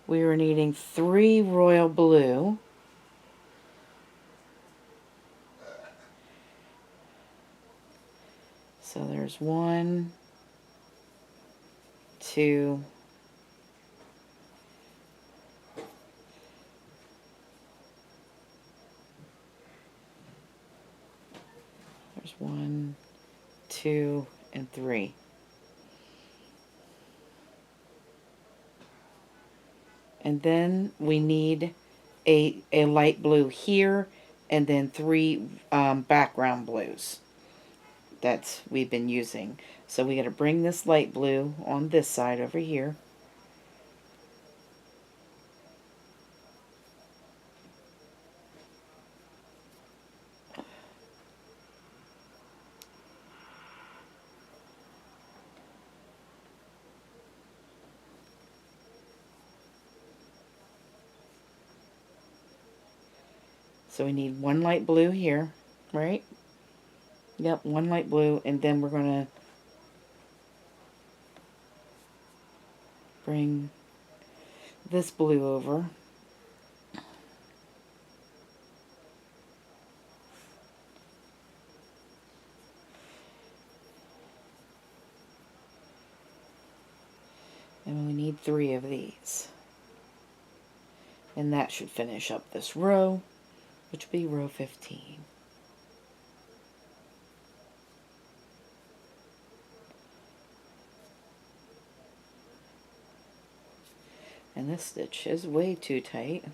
Speaker 1: we were needing 3 royal blue. So there's 1, 2, there's 1, 2, and 3. And then we need a light blue here, and then 3 background blues that we've been using. So we got to bring this light blue on this side over here. So we need 1 light blue here, right? Yep, 1 light blue, and then we're going to bring this blue over. And we need 3 of these. And that should finish up this row, which will be row 15. And this stitch is way too tight.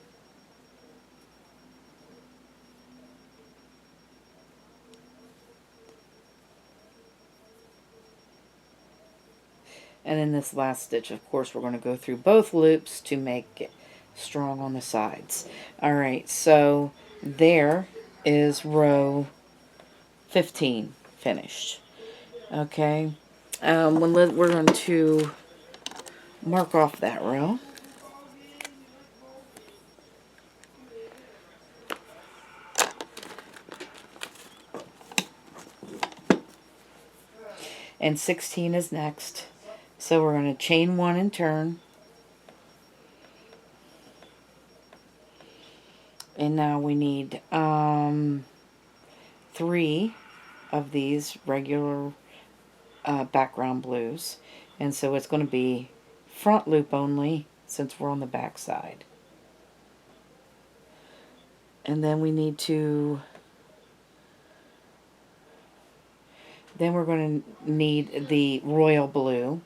Speaker 1: And in this last stitch, of course, we're going to go through both loops to make it strong on the sides. Alright, so there is row 15 finished. Okay, we're going to mark off that row. And 16 is next. So we're going to chain 1 and turn. And now we need 3 of these regular background blues. And so it's going to be front loop only since we're on the back side. And then we need to... Then we're going to need the royal blue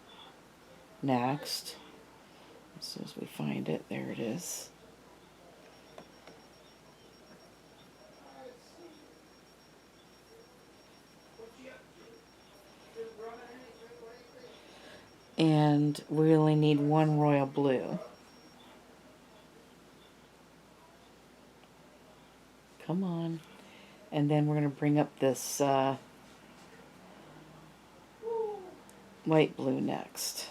Speaker 1: next. As soon as we find it, there it is. And we only need 1 royal blue. Come on. And then we're going to bring up this light blue next.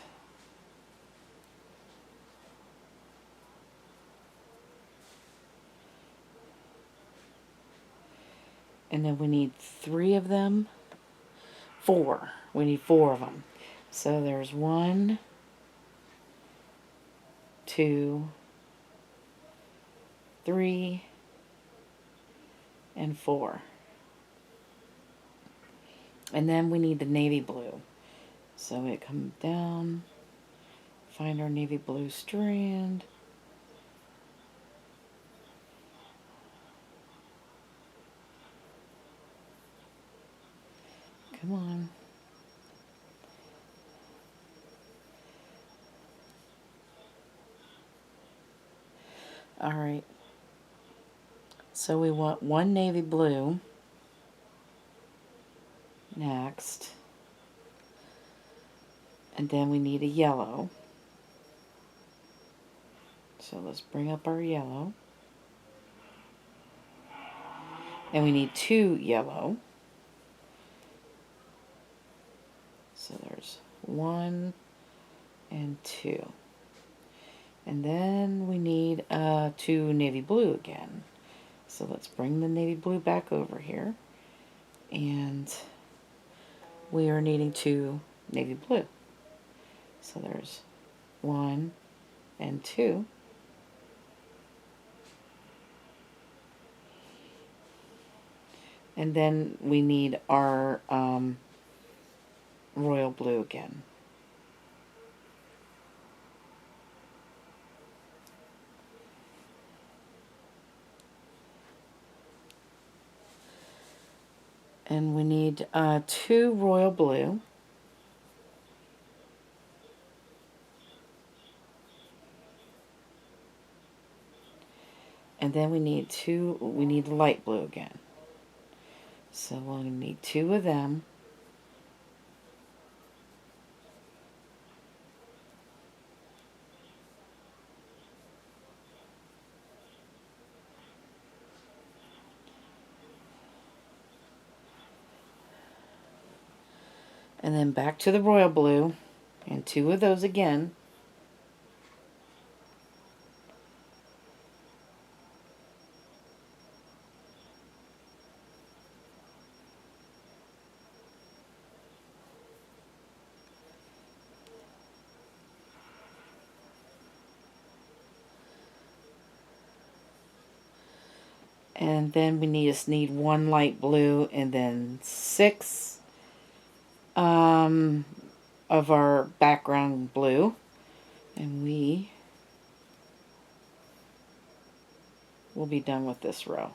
Speaker 1: And then we need 3 of them 4. We need 4 of them. So there's 1, 2, 3, and 4. And then we need the navy blue. So it comes down, find our navy blue strand. Come on. Alright. So we want 1 navy blue. Next. And then we need a yellow. So let's bring up our yellow. And we need 2 yellow. So there's 1 and 2. And then we need 2 navy blue again. So let's bring the navy blue back over here. And we are needing 2 navy blue. So there's 1 and 2. And then we need our royal blue again. And we need 2 royal blue. And then we need the light blue again. So we'll need 2 of them. And then back to the royal blue, and 2 of those again. And then we just need 1 light blue, and then 6 of our background blue. And we will be done with this row.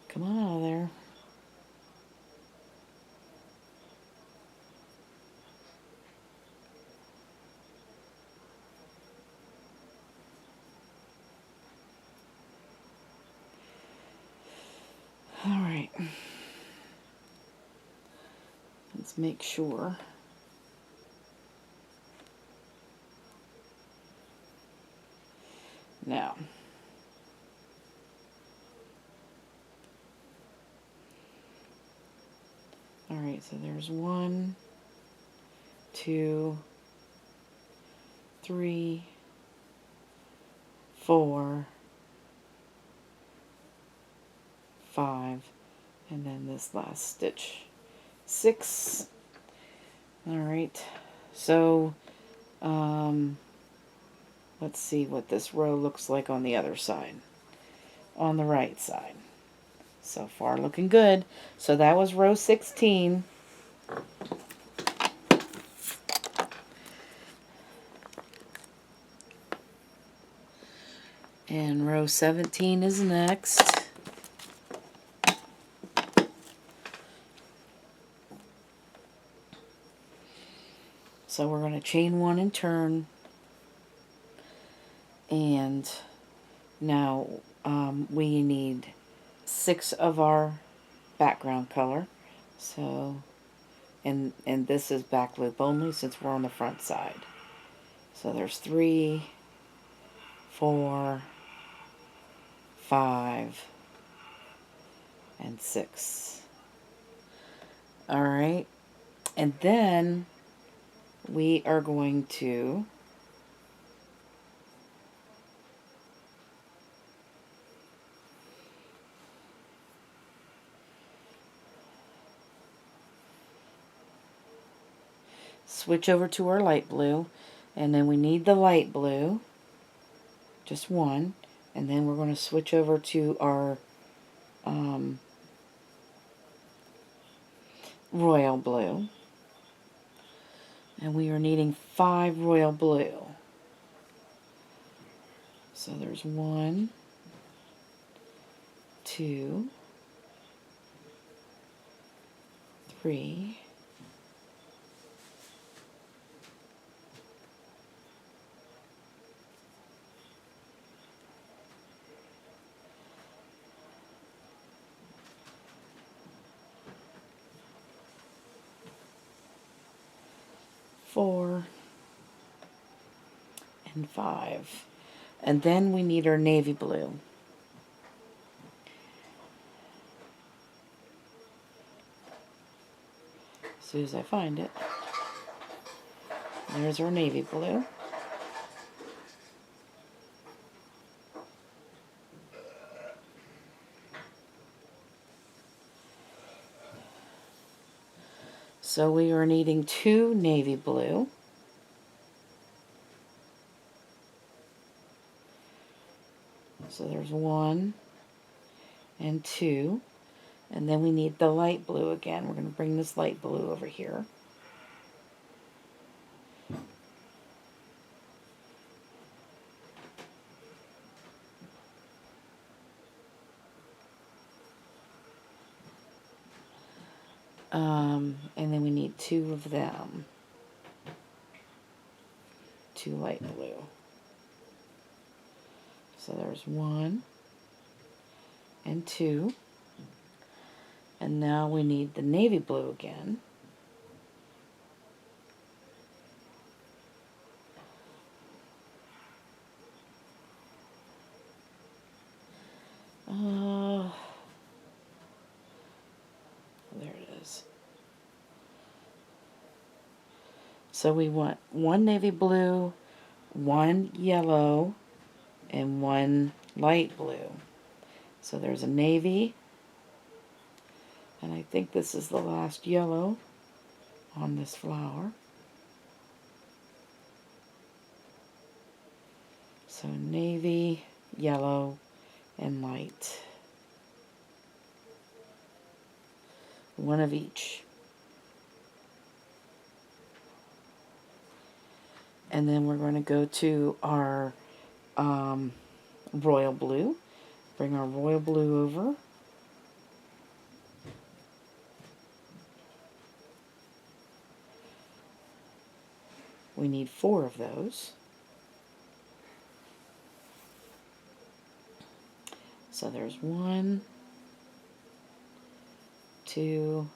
Speaker 1: Come on out of there. All right. Let's make sure. Now, all right, so there's 1, 2, 3, 4, 5, and then this last stitch, 6. All right, so let's see what this row looks like on the other side, on the right side. So far looking good. So that was row 16. And row 17 is next. So we're going to chain 1 and turn. And now we need 6 of our background color. So and this is back loop only since we're on the front side. So there's 3, 4, 5, and 6. Alright, and then we are going to switch over to our light blue, and then we need the light blue, just one, and then we're going to switch over to our royal blue, and we are needing 5 royal blue. So there's 1, 2, 3, 4, and 5. And then we need our navy blue. As soon as I find it. There's our navy blue. So we are needing 2 navy blue. So there's 1 and 2. And then we need the light blue again. We're going to bring this light blue over here. And then we need 2 of them. 2 light blue. So there's 1 and 2. And now we need the navy blue again. There it is. So we want 1 navy blue, 1 yellow, and 1 light blue. So there's a navy, and I think this is the last yellow on this flower. So navy, yellow, and light. 1 of each. And then we're going to go to our royal blue. Bring our royal blue over. We need 4 of those. So there's 1, 2,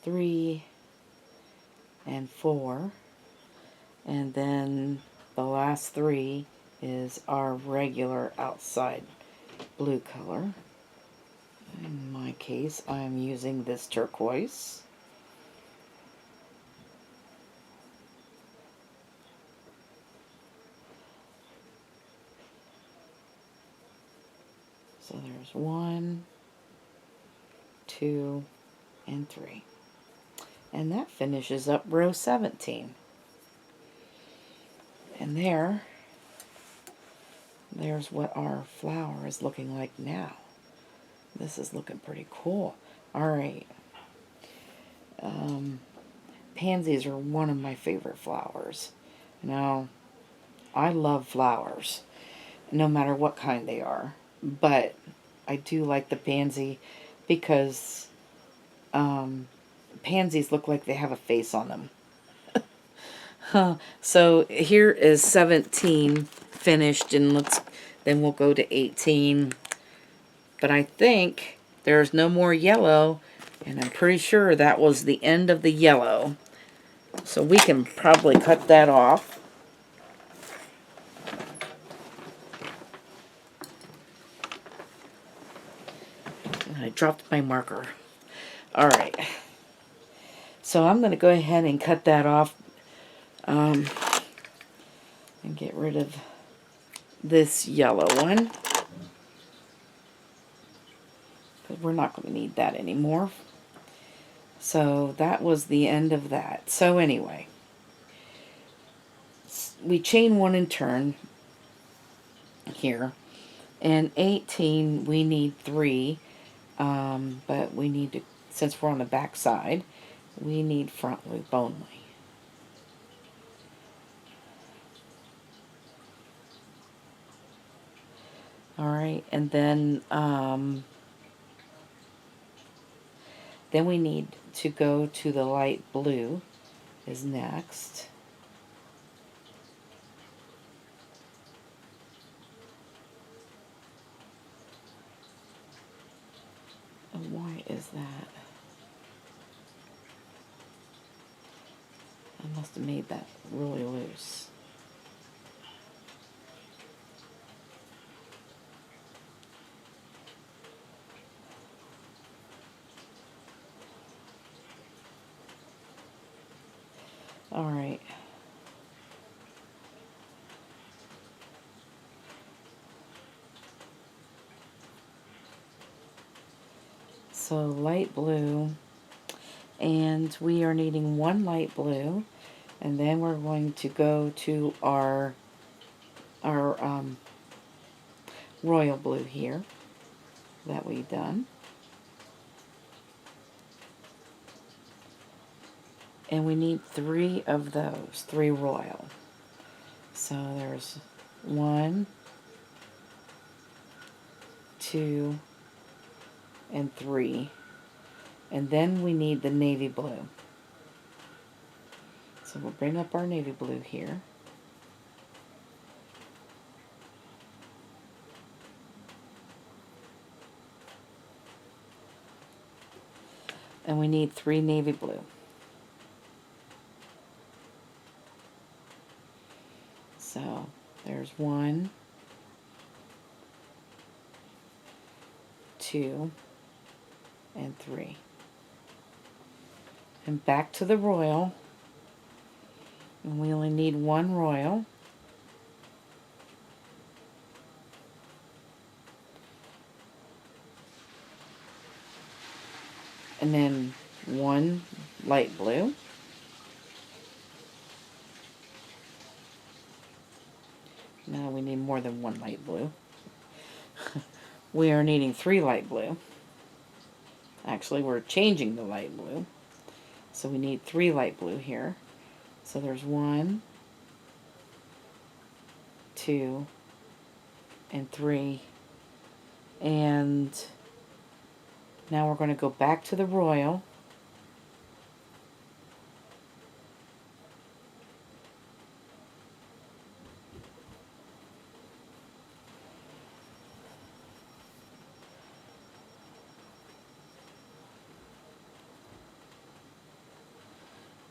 Speaker 1: 3, and 4. And then the last 3 is our regular outside blue color. In my case, I'm using this turquoise. So there's 1, 2, and 3. And that finishes up row 17. And there's what our flower is looking like now. This is looking pretty cool. Alright. Pansies are one of my favorite flowers. Now, I love flowers, no matter what kind they are. But I do like the pansy because pansies look like they have a face on them. So here is 17 finished, and then we'll go to 18. But I think there's no more yellow, And I'm pretty sure that was the end of the yellow. So we can probably cut that off. And I dropped my marker. Alright. So I'm going to go ahead and cut that off. And get rid of this yellow one. But we're not going to need that anymore. So that was the end of that. So anyway, we chain one and turn here. And 18, we need 3. But we need to, since we're on the back side, we need front loop only. Alright, and then we need to go to the light blue is next. And why is that? I must have made that really loose. Alright. So light blue, and we are needing 1 light blue, and then we're going to go to our royal blue here that we've done. And we need 3 of those, 3 royal. So there's 1, 2, and 3. And then we need the navy blue. So we'll bring up our navy blue here. And we need 3 navy blue. So there's 1, 2, and 3. And back to the royal. And we only need 1 royal. And then 1 light blue. Now we need more than 1 light blue. We are needing 3 light blue. Actually, we're changing the light blue. So we need 3 light blue here. So there's 1, 2, and 3. And now we're going to go back to the royal.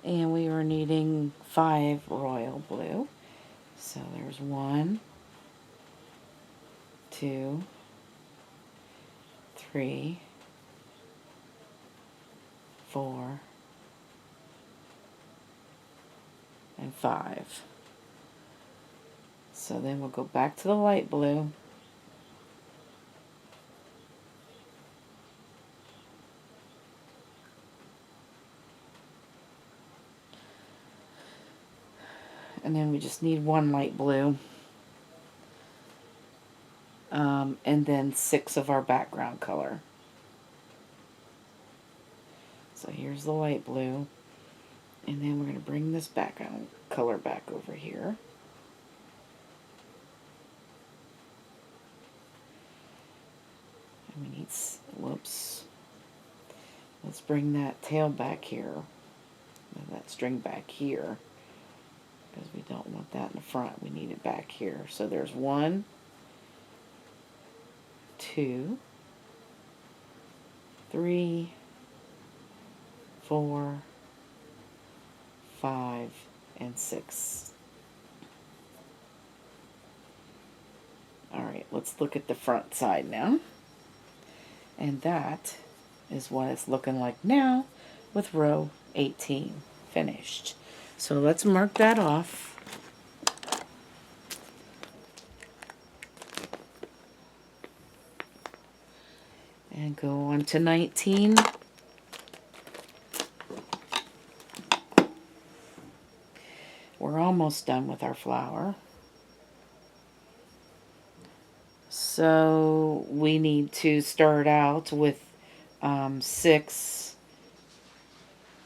Speaker 1: And we are needing 5 royal blue. So there's 1, 2, 3, 4, and 5. So then we'll go back to the light blue. And then we just need 1 light blue. And then 6 of our background color. So here's the light blue. And then we're going to bring this background color back over here. And we need, whoops. Let's bring that tail back here. That string back here. Because we don't want that in the front. We need it back here. So there's 1, 2, 3, 4, 5, and 6. Alright, let's look at the front side now. And that is what it's looking like now with row 18 finished. So let's mark that off. And go on to 19. We're almost done with our flower. So we need to start out with 6.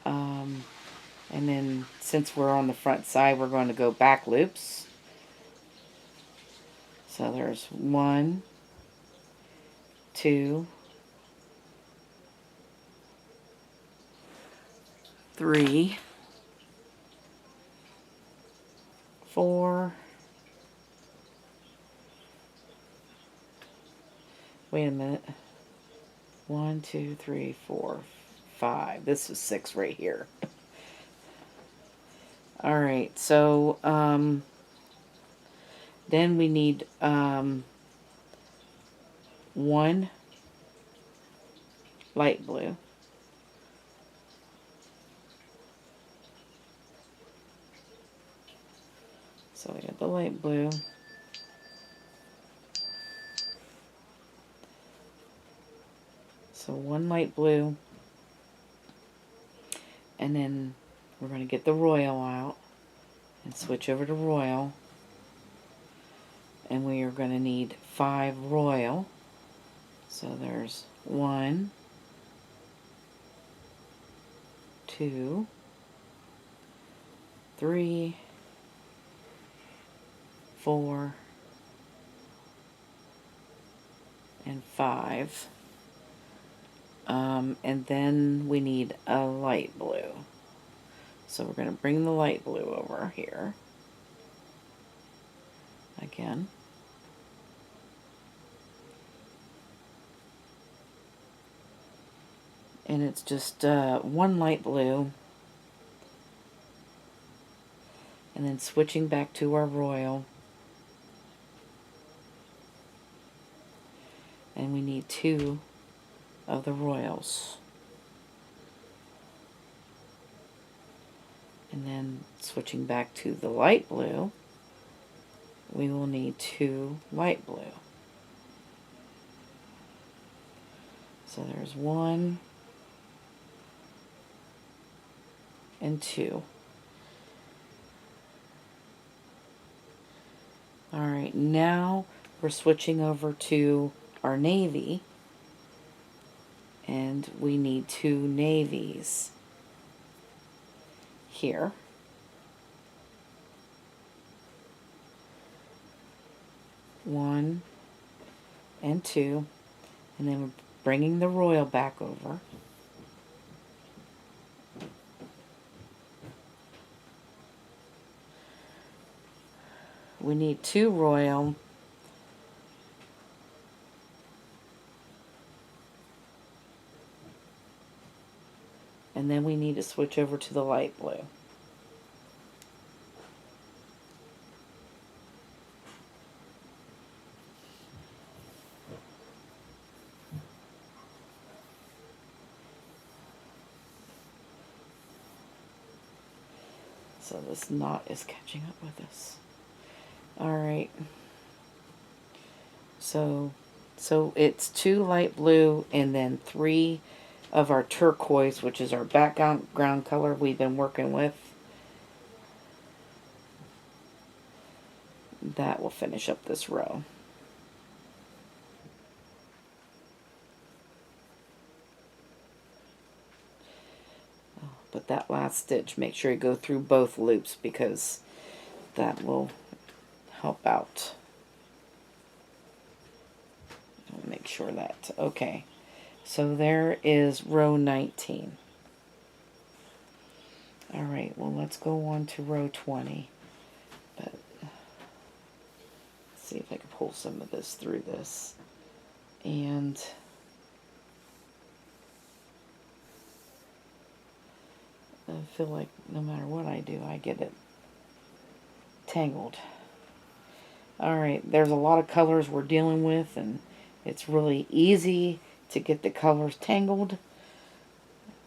Speaker 1: And then since we're on the front side, we're going to go back loops. So there's 1, 2, 3, 4. Wait a minute. 1, 2, 3, 4, 5. This is 6 right here. Alright, so then we need 1 light blue. So we got the light blue. So 1 light blue. And then we're going to get the royal out and switch over to royal. And we are going to need 5 royal. So there's 1, 2, 3, 4, and 5. And then we need a light blue. So we're going to bring the light blue over here. Again. And it's just 1 light blue. And then switching back to our royal. And we need 2 of the royals. And then switching back to the light blue, we will need 2 light blue. So there's 1 and 2. Alright, now we're switching over to our navy. And we need 2 navies here. One and 2. And then we're bringing the royal back over. We need 2 royal. And then we need to switch over to the light blue. So this knot is catching up with us. Alright. So it's 2 light blue and then 3 of our turquoise, which is our background color we've been working with. That will finish up this row. But that last stitch, make sure you go through both loops because that will help out. I'll make sure that, okay. So there is row 19. Alright, well let's go on to row 20. But let's see if I can pull some of this through this. And I feel like no matter what I do, I get it tangled. Alright, there's a lot of colors we're dealing with, and it's really easy to get the colors tangled.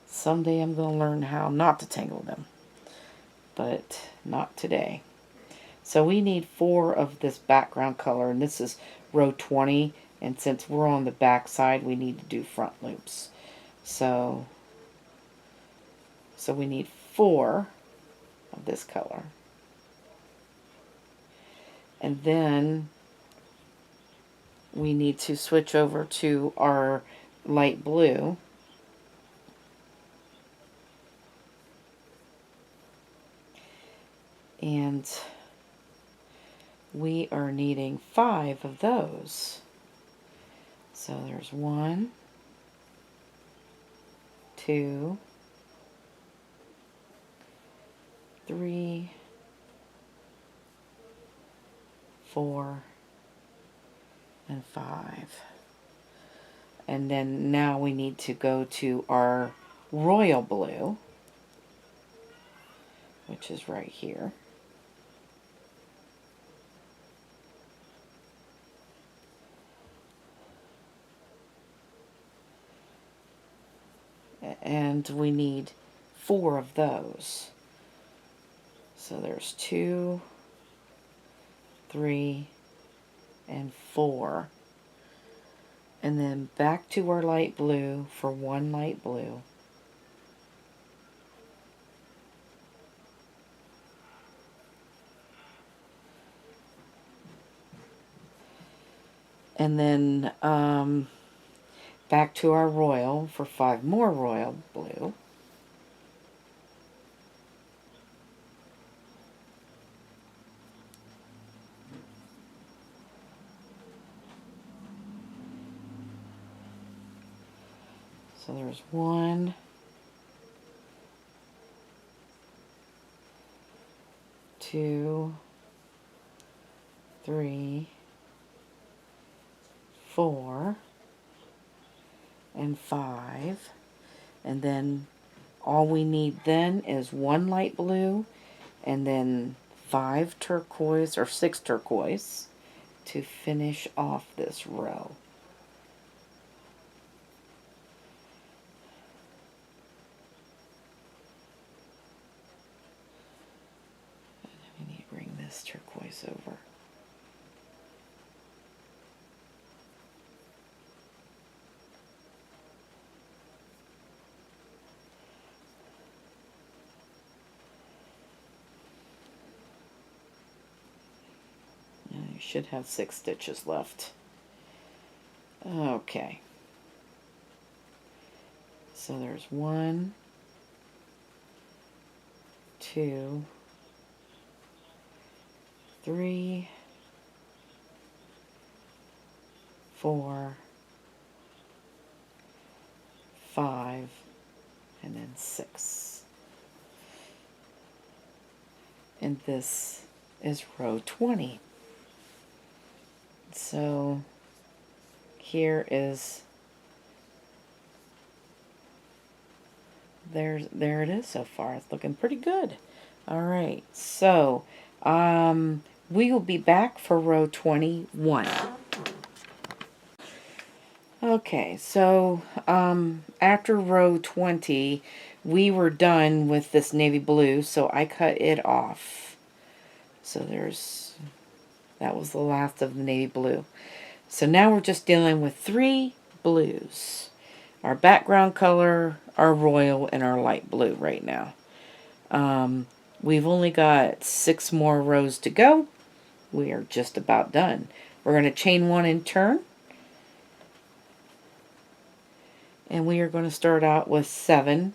Speaker 1: Someday I'm going to learn how not to tangle them, but not today. So we need 4 of this background color, and this is row 20, and since we're on the back side, we need to do front loops. So we need 4 of this color. And then we need to switch over to our light blue. And we are needing 5 of those. So there's 1, 2, 3, 4, and 5. And then now we need to go to our royal blue, which is right here. And we need 4 of those. So there's 2, 3, and 4. And then back to our light blue for 1 light blue. And then back to our royal for 5 more royal blue. So there's 1, 2, 3, 4, and 5. And then all we need then is 1 light blue and then 5 turquoise or 6 turquoise to finish off this row. We need to bring this turquoise over. You should have 6 stitches left. Okay. So there's 1, 2, 3, 4, 5, and then 6. And this is row 20. So here is, there it is so far. It's looking pretty good. Alright, so we will be back for row 21. Okay, so after row 20, we were done with this navy blue, so I cut it off. So that was the last of the navy blue. So now we're just dealing with 3 blues. Our background color, our royal, and our light blue right now. We've only got 6 more rows to go. We are just about done. We're going to chain 1 and turn. And we are going to start out with 7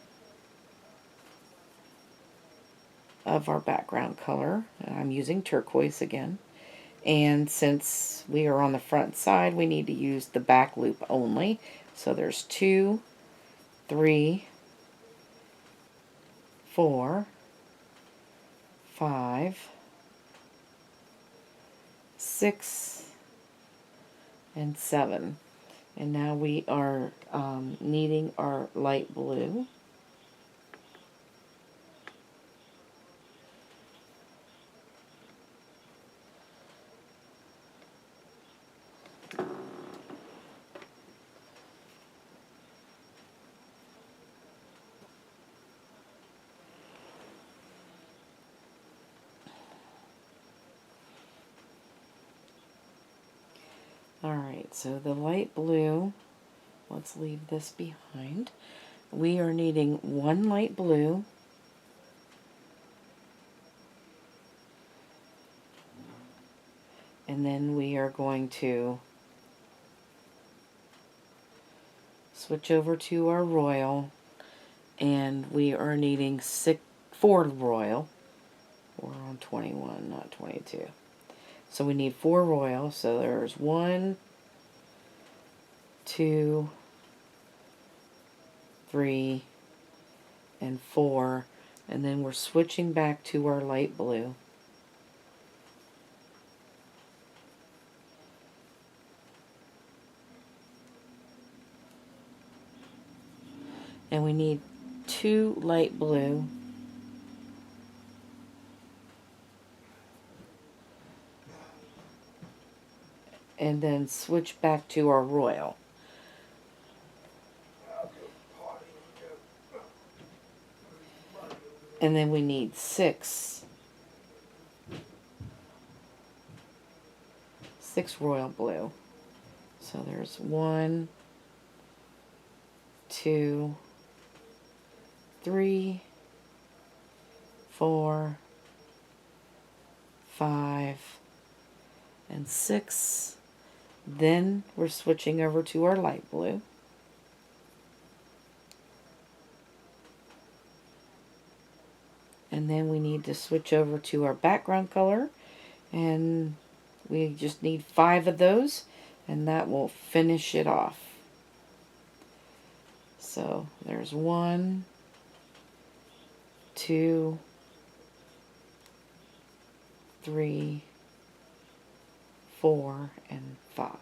Speaker 1: of our background color. I'm using turquoise again. And since we are on the front side, we need to use the back loop only. So there's 2, 3, 4, 5, 6, and 7. And now we are needing our light blue. Alright, so the light blue, let's leave this behind. We are needing one light blue, and then we are going to switch over to our royal, and we are needing 4 royal. We're on 21, not 22. So we need 4 royal. So there's 1, 2, 3, and 4. And then we're switching back to our light blue. And we need 2 light blue. And then switch back to our royal. And then we need 6 royal blue. So there's 1, 2, 3, 4, 5, and 6. Then we're switching over to our light blue. And then we need to switch over to our background color, and we just need 5 of those, and that will finish it off. So there's 1, 2, 3, 4, and 5.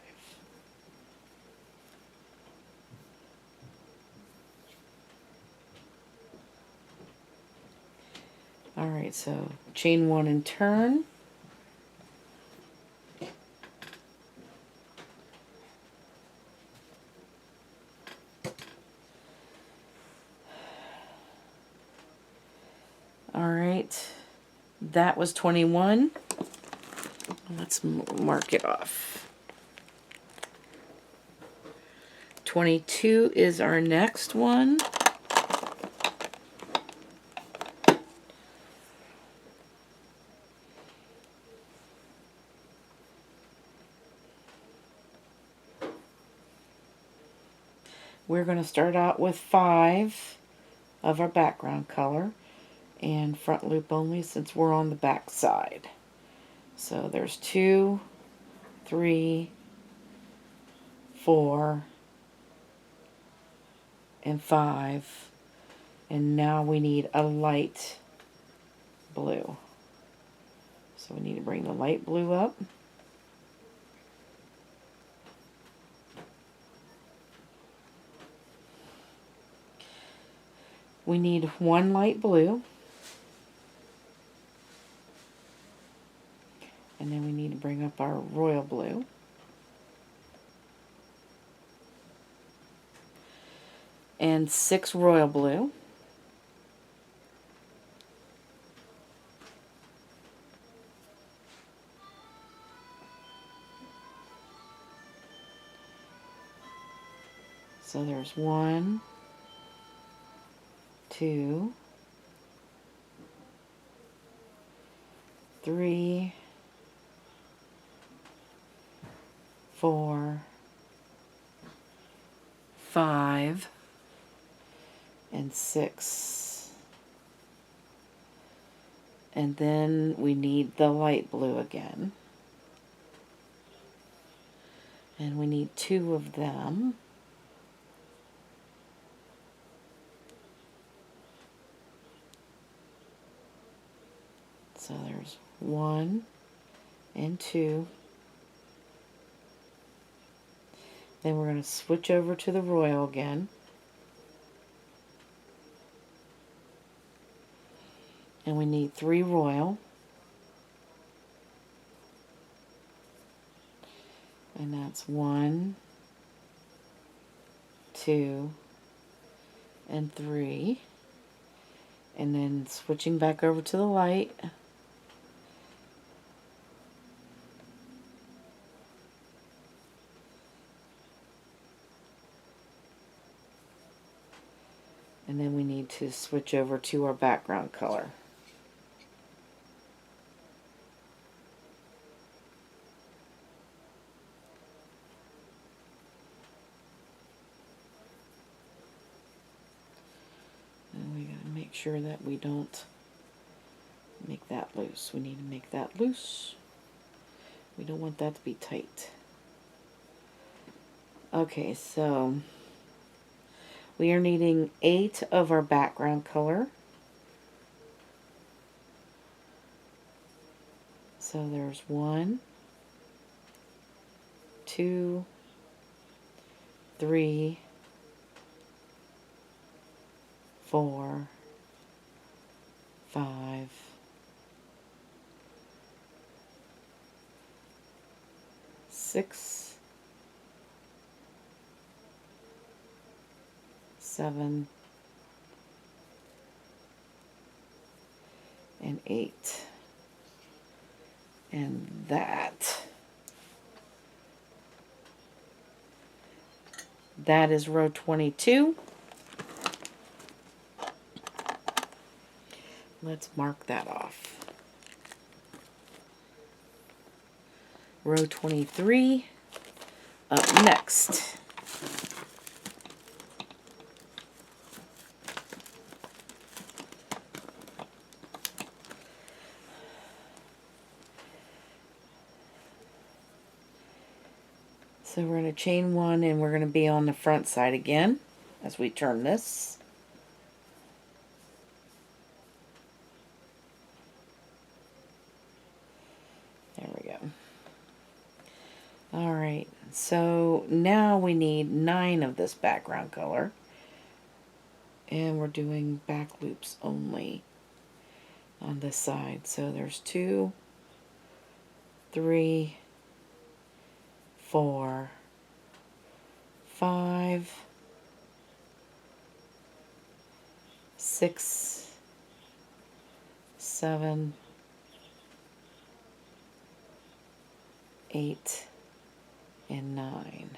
Speaker 1: Alright, so chain 1 and turn. Alright, that was 21. Let's mark it off. 22 is our next one. We're going to start out with 5 of our background color and front loop only since we're on the back side. So there's 2, 3, 4, and 5, and now we need a light blue. So we need to bring the light blue up. We need 1 light blue. And then we need to bring up our royal blue. And 6 royal blue. So there's 1, 2, 3, 4, 5, and 6. And then we need the light blue again. And we need 2 of them. So there's 1 and 2. Then we're going to switch over to the royal again. And we need 3 royal. And that's 1, 2, and 3. And then switching back over to the light. And then we need to switch over to our background color. And we gotta make sure that we don't make that loose. We need to make that loose. We don't want that to be tight. Okay, so we are needing 8 of our background color. So there's 1, 2, 3, 4, 5, 6, 7, and 8. And that is row 22. Let's mark that off. Row 23 up next. So we're going to chain 1 and we're going to be on the front side again as we turn this. There we go. Alright, so now we need 9 of this background color. And we're doing back loops only on this side. So there's 2, 3, 4, 5, 6, 7, 8, and 9.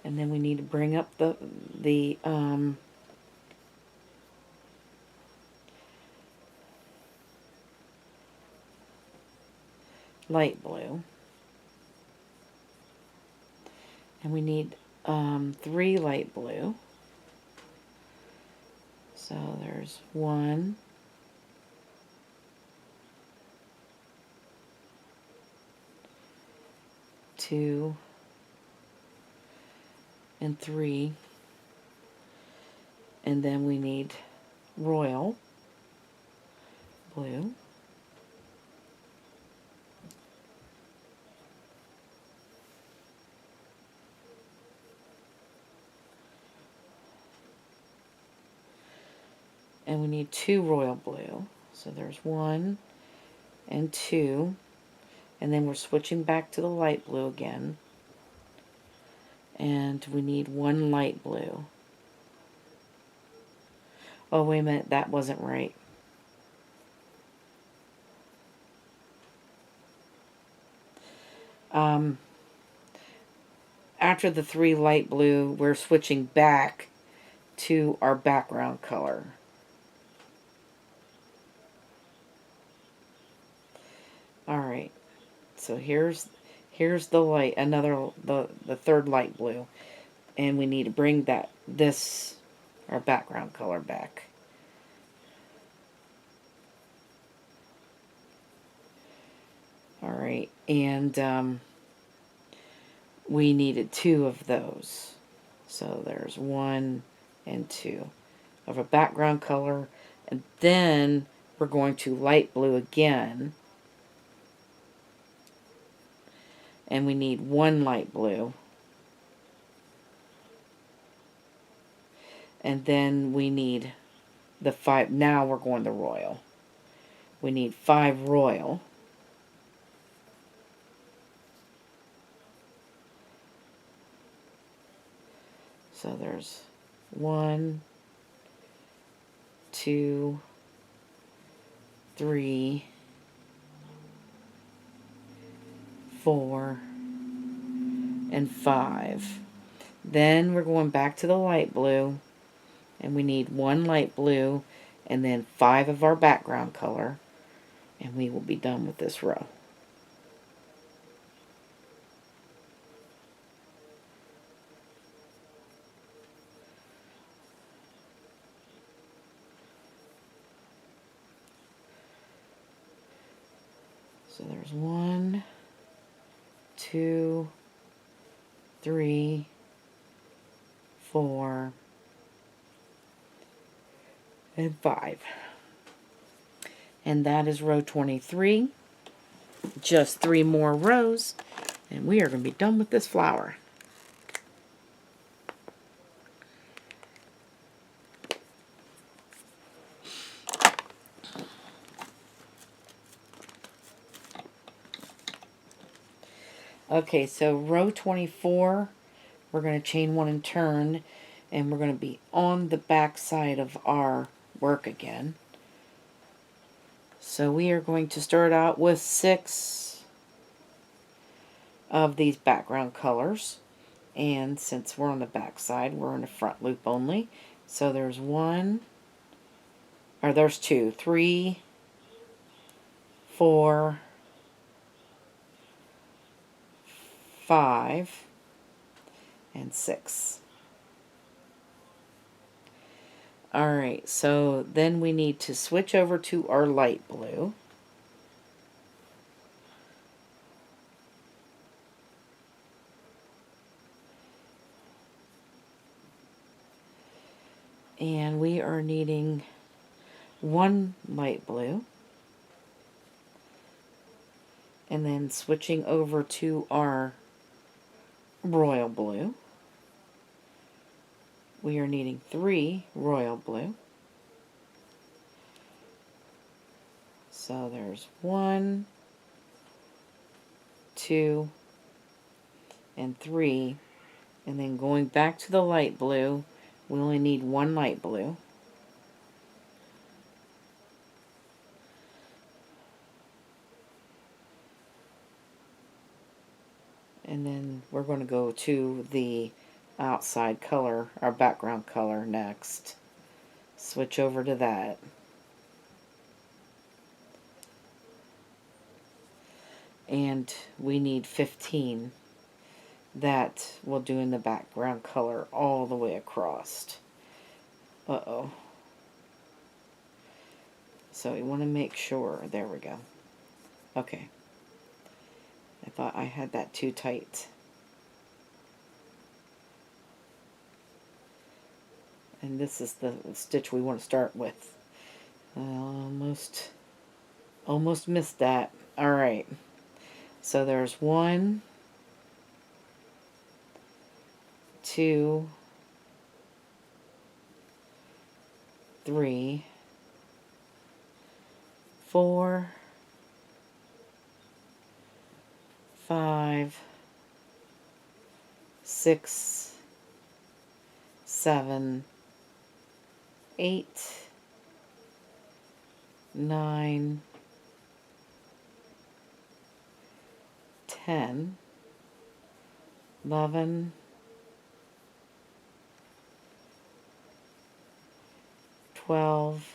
Speaker 1: And then we need to bring up the light blue. And we need 3 light blue. So there's 1, 2, and 3. And then we need royal blue. And we need 2 royal blue. So there's 1 and 2. And then we're switching back to the light blue again. And we need 1 light blue. Oh, wait a minute, that wasn't right. After the 3 light blue, we're switching back to our background color. Alright, so here's the light, the third light blue. And we need to bring our background color back. Alright, and we needed 2 of those. So there's 1 and 2 of a background color. And then we're going to light blue again. And we need 1 light blue. And then we need the 5. Now we're going to royal. We need 5 royal. So there's 1, 2, 3, 4, and 5. Then we're going back to the light blue, and we need 1 light blue and then 5 of our background color, and we will be done with this row. So there's 1, 2, 3, 4, and 5. And that is row 23. Just 3 more rows, and we are going to be done with this flower. Okay, so row 24, we're going to chain 1 and turn, and we're going to be on the back side of our work again. So we are going to start out with 6 of these background colors, and since we're on the back side, we're in the front loop only. So there's 1, or there's 2, 3, 4, 5, and 6. Alright, so then we need to switch over to our light blue. And we are needing 1 light blue. And then switching over to our royal blue. We are needing 3 royal blue. So there's 1, 2, and 3. And then going back to the light blue, we only need 1 light blue. And then we're going to go to the outside color, our background color next. Switch over to that. And we need 15. That will do in the background color all the way across. Uh-oh. So we want to make sure, there we go. Okay. I thought I had that too tight. And this is the stitch we want to start with. Almost missed that. Alright. So there's 1, 2, 3, 4, 5, 6, 7, 8, 9, 10, 11, 12,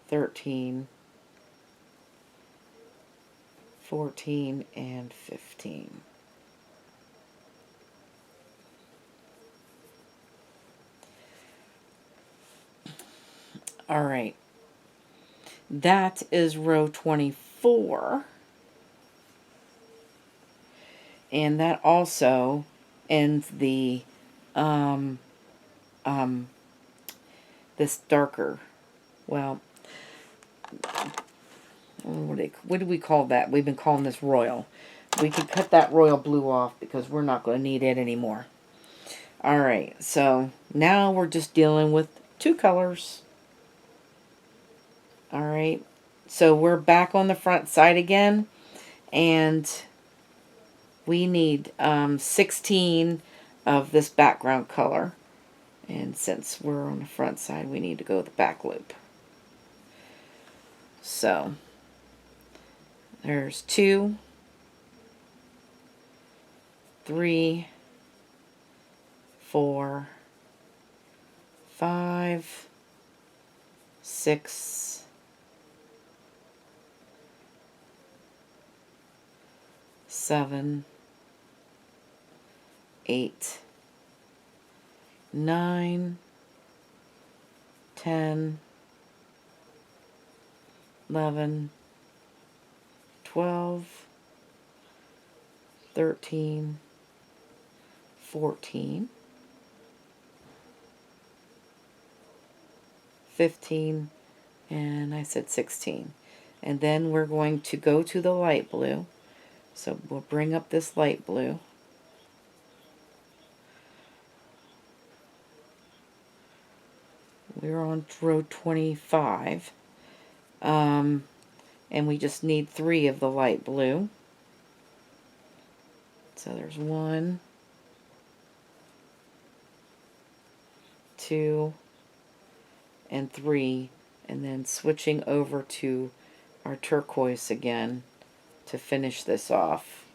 Speaker 1: 13, 14, and 15. All right. That is row 24. And that also ends the this darker, well, what do we call that? We've been calling this royal. We can cut that royal blue off because we're not going to need it anymore. Alright, so now we're just dealing with 2 colors. Alright, so we're back on the front side again, and we need 16 of this background color. And since we're on the front side, we need to go the back loop. So there's 2, 3, 4, 5, 6, 7, 8, 9, 10, 11, 12, 13, 14, 15, and I said 16. And then we're going to go to the light blue. So we'll bring up this light blue. We're on row 25. And we just need 3 of the light blue. So there's 1, 2, and 3. And then switching over to our turquoise again to finish this off.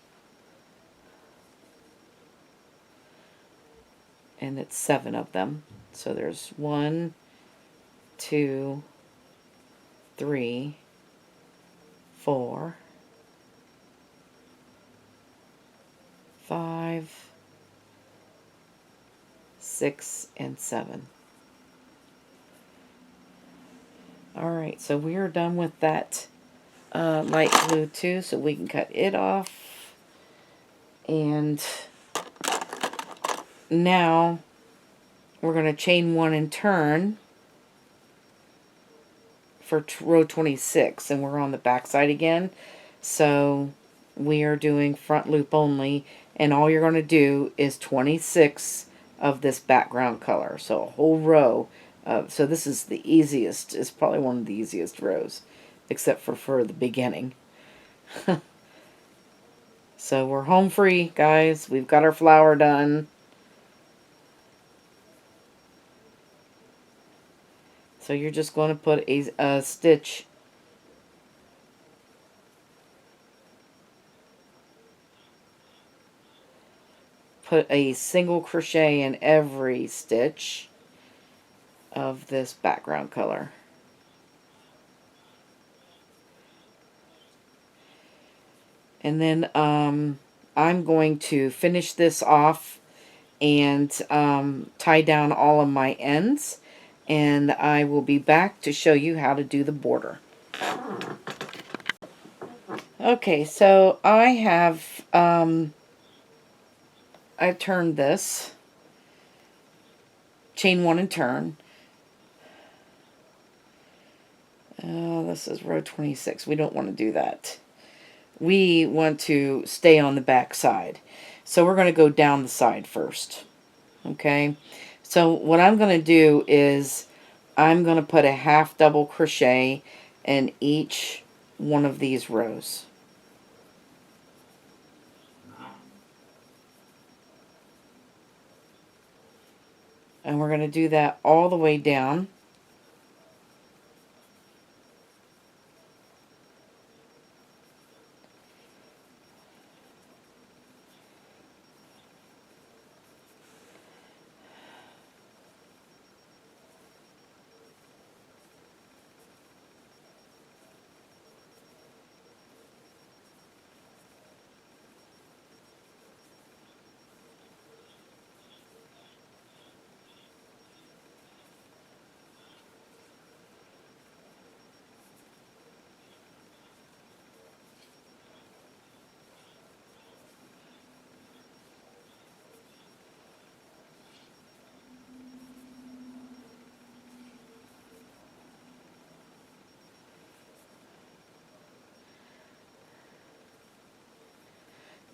Speaker 1: And it's 7 of them. So there's 1, 2, 3, 4, 5, 6, and 7. Alright, so we are done with that light blue too, so we can cut it off. And now we're going to chain 1 and turn for row 26, and we're on the back side again. So we are doing front loop only, and all you're going to do is 26 of this background color, so a whole row. So this is the easiest, it's probably one of the easiest rows, except for the beginning. So we're home free, guys. We've got our flower done. So you're just going to put a stitch put a single crochet in every stitch of this background color. And then I'm going to finish this off and tie down all of my ends, and I will be back to show you how to do the border. Okay, so I have I've turned this, chain 1 and turn. This is row 26. We don't want to do that. We want to stay on the back side. So we're going to go down the side first. Okay, so what I'm going to do is I'm going to put a half double crochet in each one of these rows. And we're going to do that all the way down.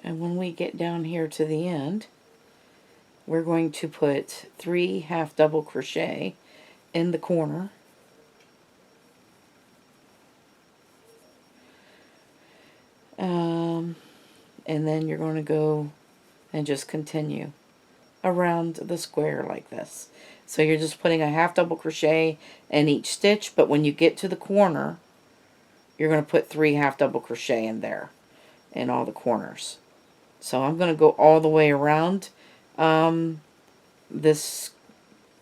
Speaker 1: And when we get down here to the end, we're going to put 3 half double crochet in the corner. And then you're going to go and just continue around the square like this. So you're just putting a half double crochet in each stitch, but when you get to the corner, you're going to put 3 half double crochet in there in all the corners. So I'm going to go all the way around this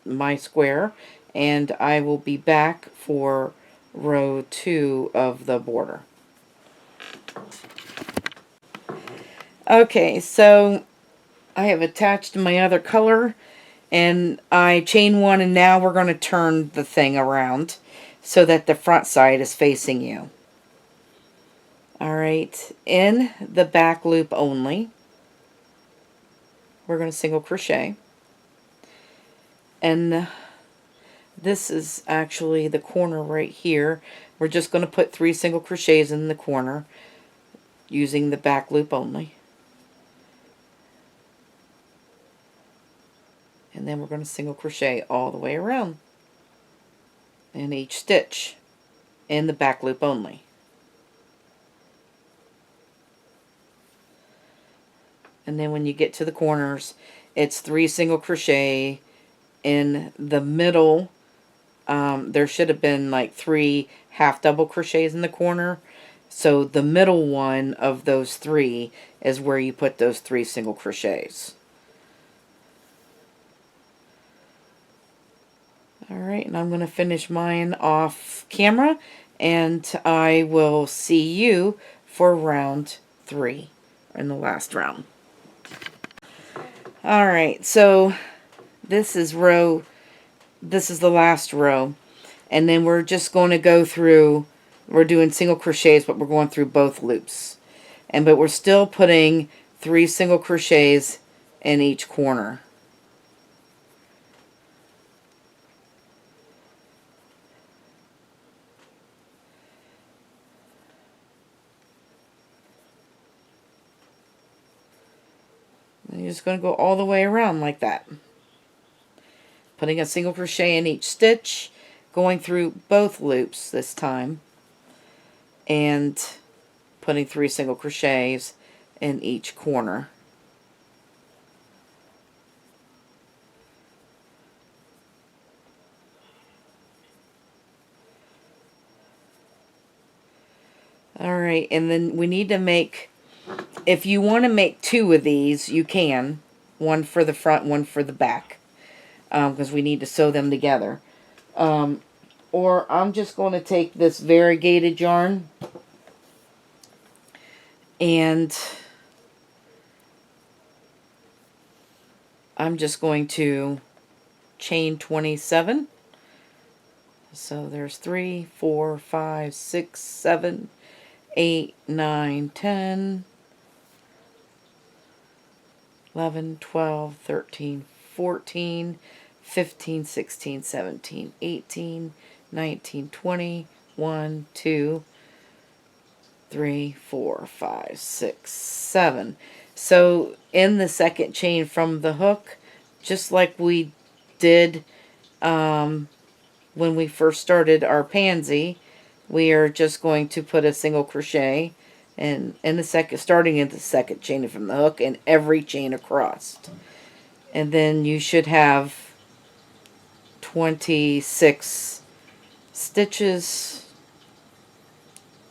Speaker 1: my square, and I will be back for row 2 of the border. Okay, so I have attached my other color, and I chain 1, and now we're going to turn the thing around so that the front side is facing you. Alright, in the back loop only, we're going to single crochet, and this is actually the corner right here. We're just going to put 3 single crochets in the corner using the back loop only. And then we're going to single crochet all the way around in each stitch in the back loop only. And then when you get to the corners, it's 3 single crochet in the middle. There should have been like 3 half double crochets in the corner. So the middle one of those 3 is where you put those 3 single crochets. Alright, and I'm going to finish mine off camera, and I will see you for round 3 in the last round. Alright, so this is the last row, and then we're just going to go through, we're doing single crochets, but we're going through both loops. But we're still putting 3 single crochets in each corner. And you're just going to go all the way around like that. Putting a single crochet in each stitch, going through both loops this time, and putting 3 single crochets in each corner. Alright, and then we need to make, if you want to make 2 of these, you can. One for the front, one for the back. Because we need to sew them together. Or I'm just going to take this variegated yarn, and I'm just going to chain 27. So there's 3, 4, 5, 6, 7, 8, 9, 10, 11, 12, 13, 14, 15, 16, 17, 18, 19, 20, 1, 2, 3, 4, 5, 6, 7. So in the second chain from the hook, just like we did when we first started our pansy, we are just going to put a single crochet in the second, starting in the second chain from the hook, and every chain across. And then you should have 26 stitches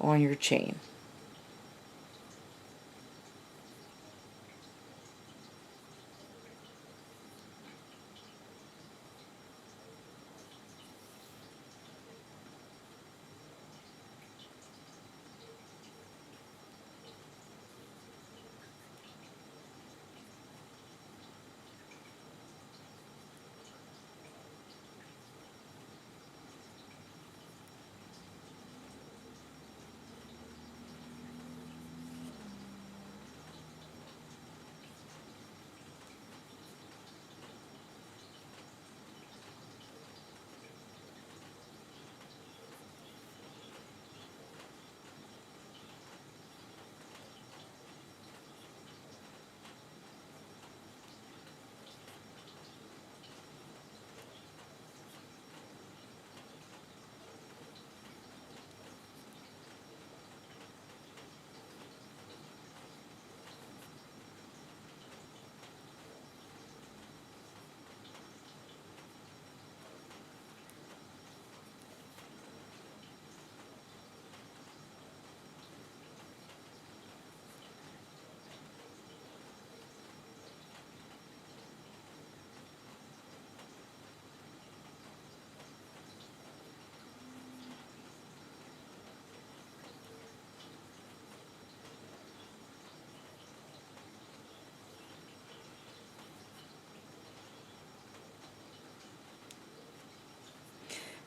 Speaker 1: on your chain.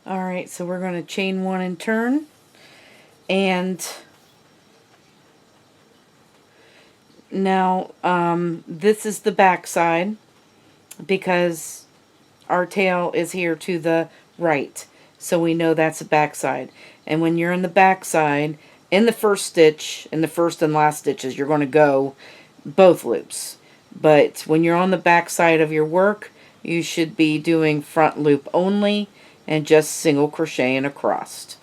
Speaker 1: Alright, so we're going to chain 1 and turn. And now this is the back side because our tail is here to the right. So we know that's the back side. And when you're in the back side, in the first stitch, in the first and last stitches, you're going to go both loops. But when you're on the back side of your work, you should be doing front loop only and just single crocheting across.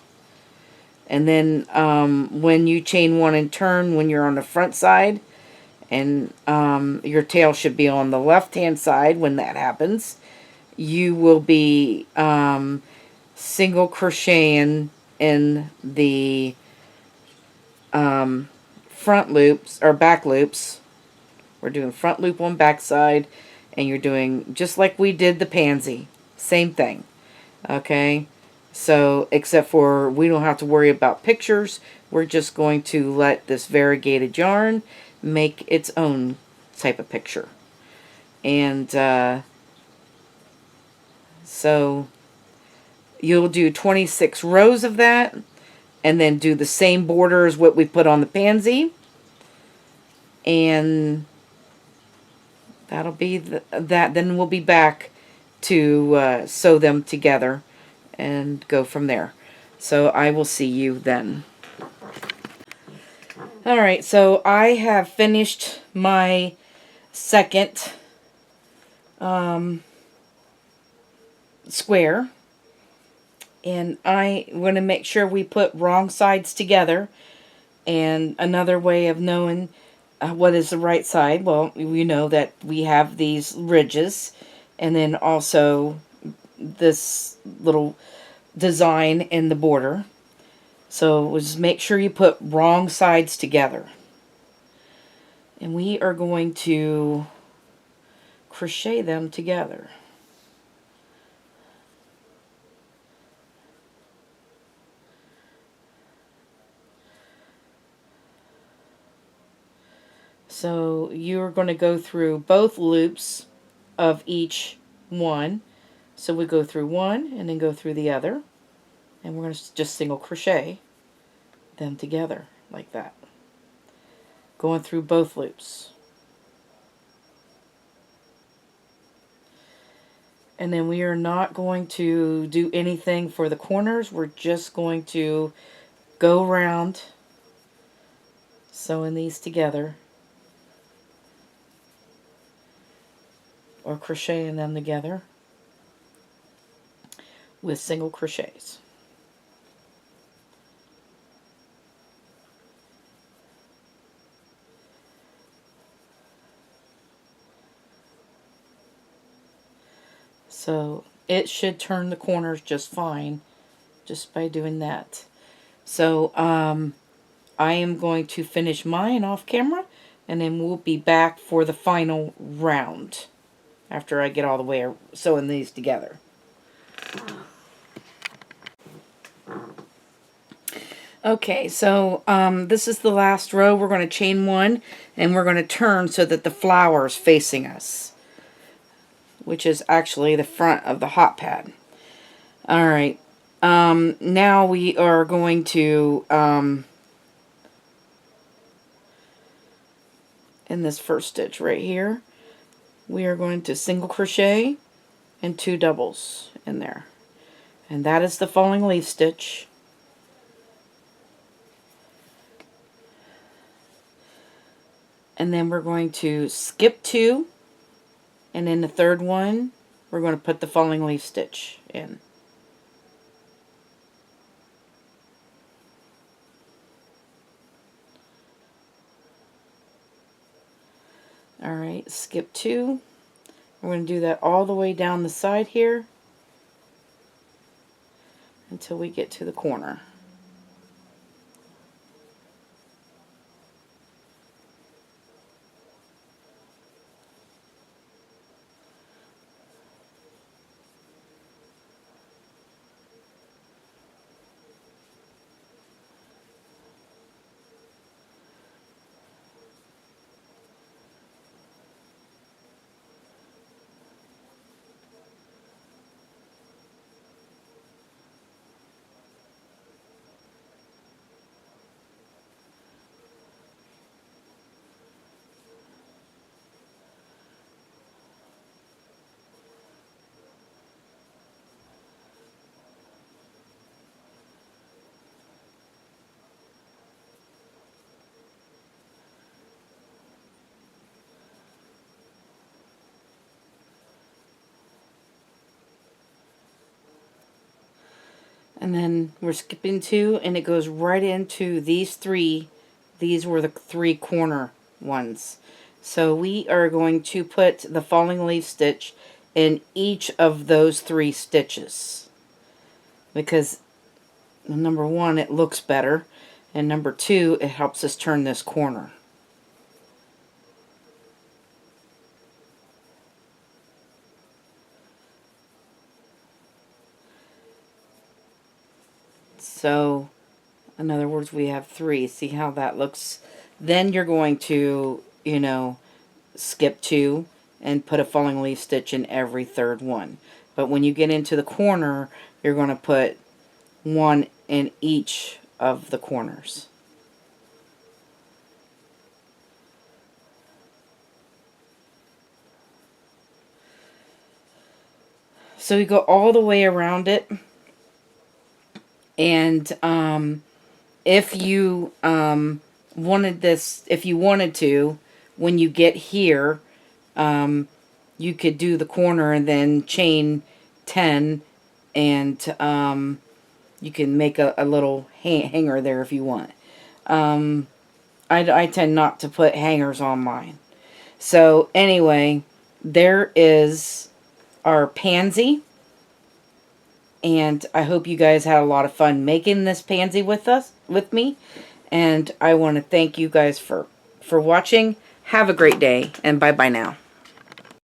Speaker 1: And then when you chain 1 and turn, when you're on the front side, and your tail should be on the left hand side when that happens, you will be single crocheting in the front loops or back loops. We're doing front loop on back side, and you're doing just like we did the pansy, same thing. Okay, so except for we don't have to worry about pictures, we're just going to let this variegated yarn make its own type of picture. And so you'll do 26 rows of that, and then do the same border as what we put on the pansy, and that'll be that. Then we'll be back to sew them together and go from there. So I will see you then. Alright, so I have finished my second square, and I want to make sure we put wrong sides together. And another way of knowing what is the right side, well, we know that we have these ridges, and then also this little design in the border. So just make sure you put wrong sides together. And we are going to crochet them together. So you're going to go through both loops of each one. So we go through one and then go through the other. And we're going to just single crochet them together like that. Going through both loops. And then we are not going to do anything for the corners. We're just going to go around sewing these together, or crocheting them together with single crochets. So it should turn the corners just fine just by doing that. So I am going to finish mine off camera, and then we'll be back for the final round after I get all the way sewing these together. Okay, so this is the last row. We're going to chain 1, and we're going to turn so that the flower is facing us, which is actually the front of the hot pad. Alright, now we are going to, in this first stitch right here, we are going to single crochet and 2 doubles in there. And that is the falling leaf stitch. And then we're going to skip 2, and in the third one we're going to put the falling leaf stitch in. Alright, skip 2. We're going to do that all the way down the side here until we get to the corner. And then we're skipping 2, and it goes right into these 3. These were the 3 corner ones. So we are going to put the falling leaf stitch in each of those 3 stitches. Because number 1, it looks better. And number 2, it helps us turn this corner. So, in other words, we have 3. See how that looks? Then you're going to, skip 2 and put a falling leaf stitch in every 3rd one. But when you get into the corner, you're going to put 1 in each of the corners. So you go all the way around it. And if you wanted to, when you get here, you could do the corner and then chain 10, and you can make a little hanger there if you want. I tend not to put hangers on mine. So anyway, there is our pansy. And I hope you guys had a lot of fun making this pansy with me. And I want to thank you guys for watching. Have a great day, and bye-bye now.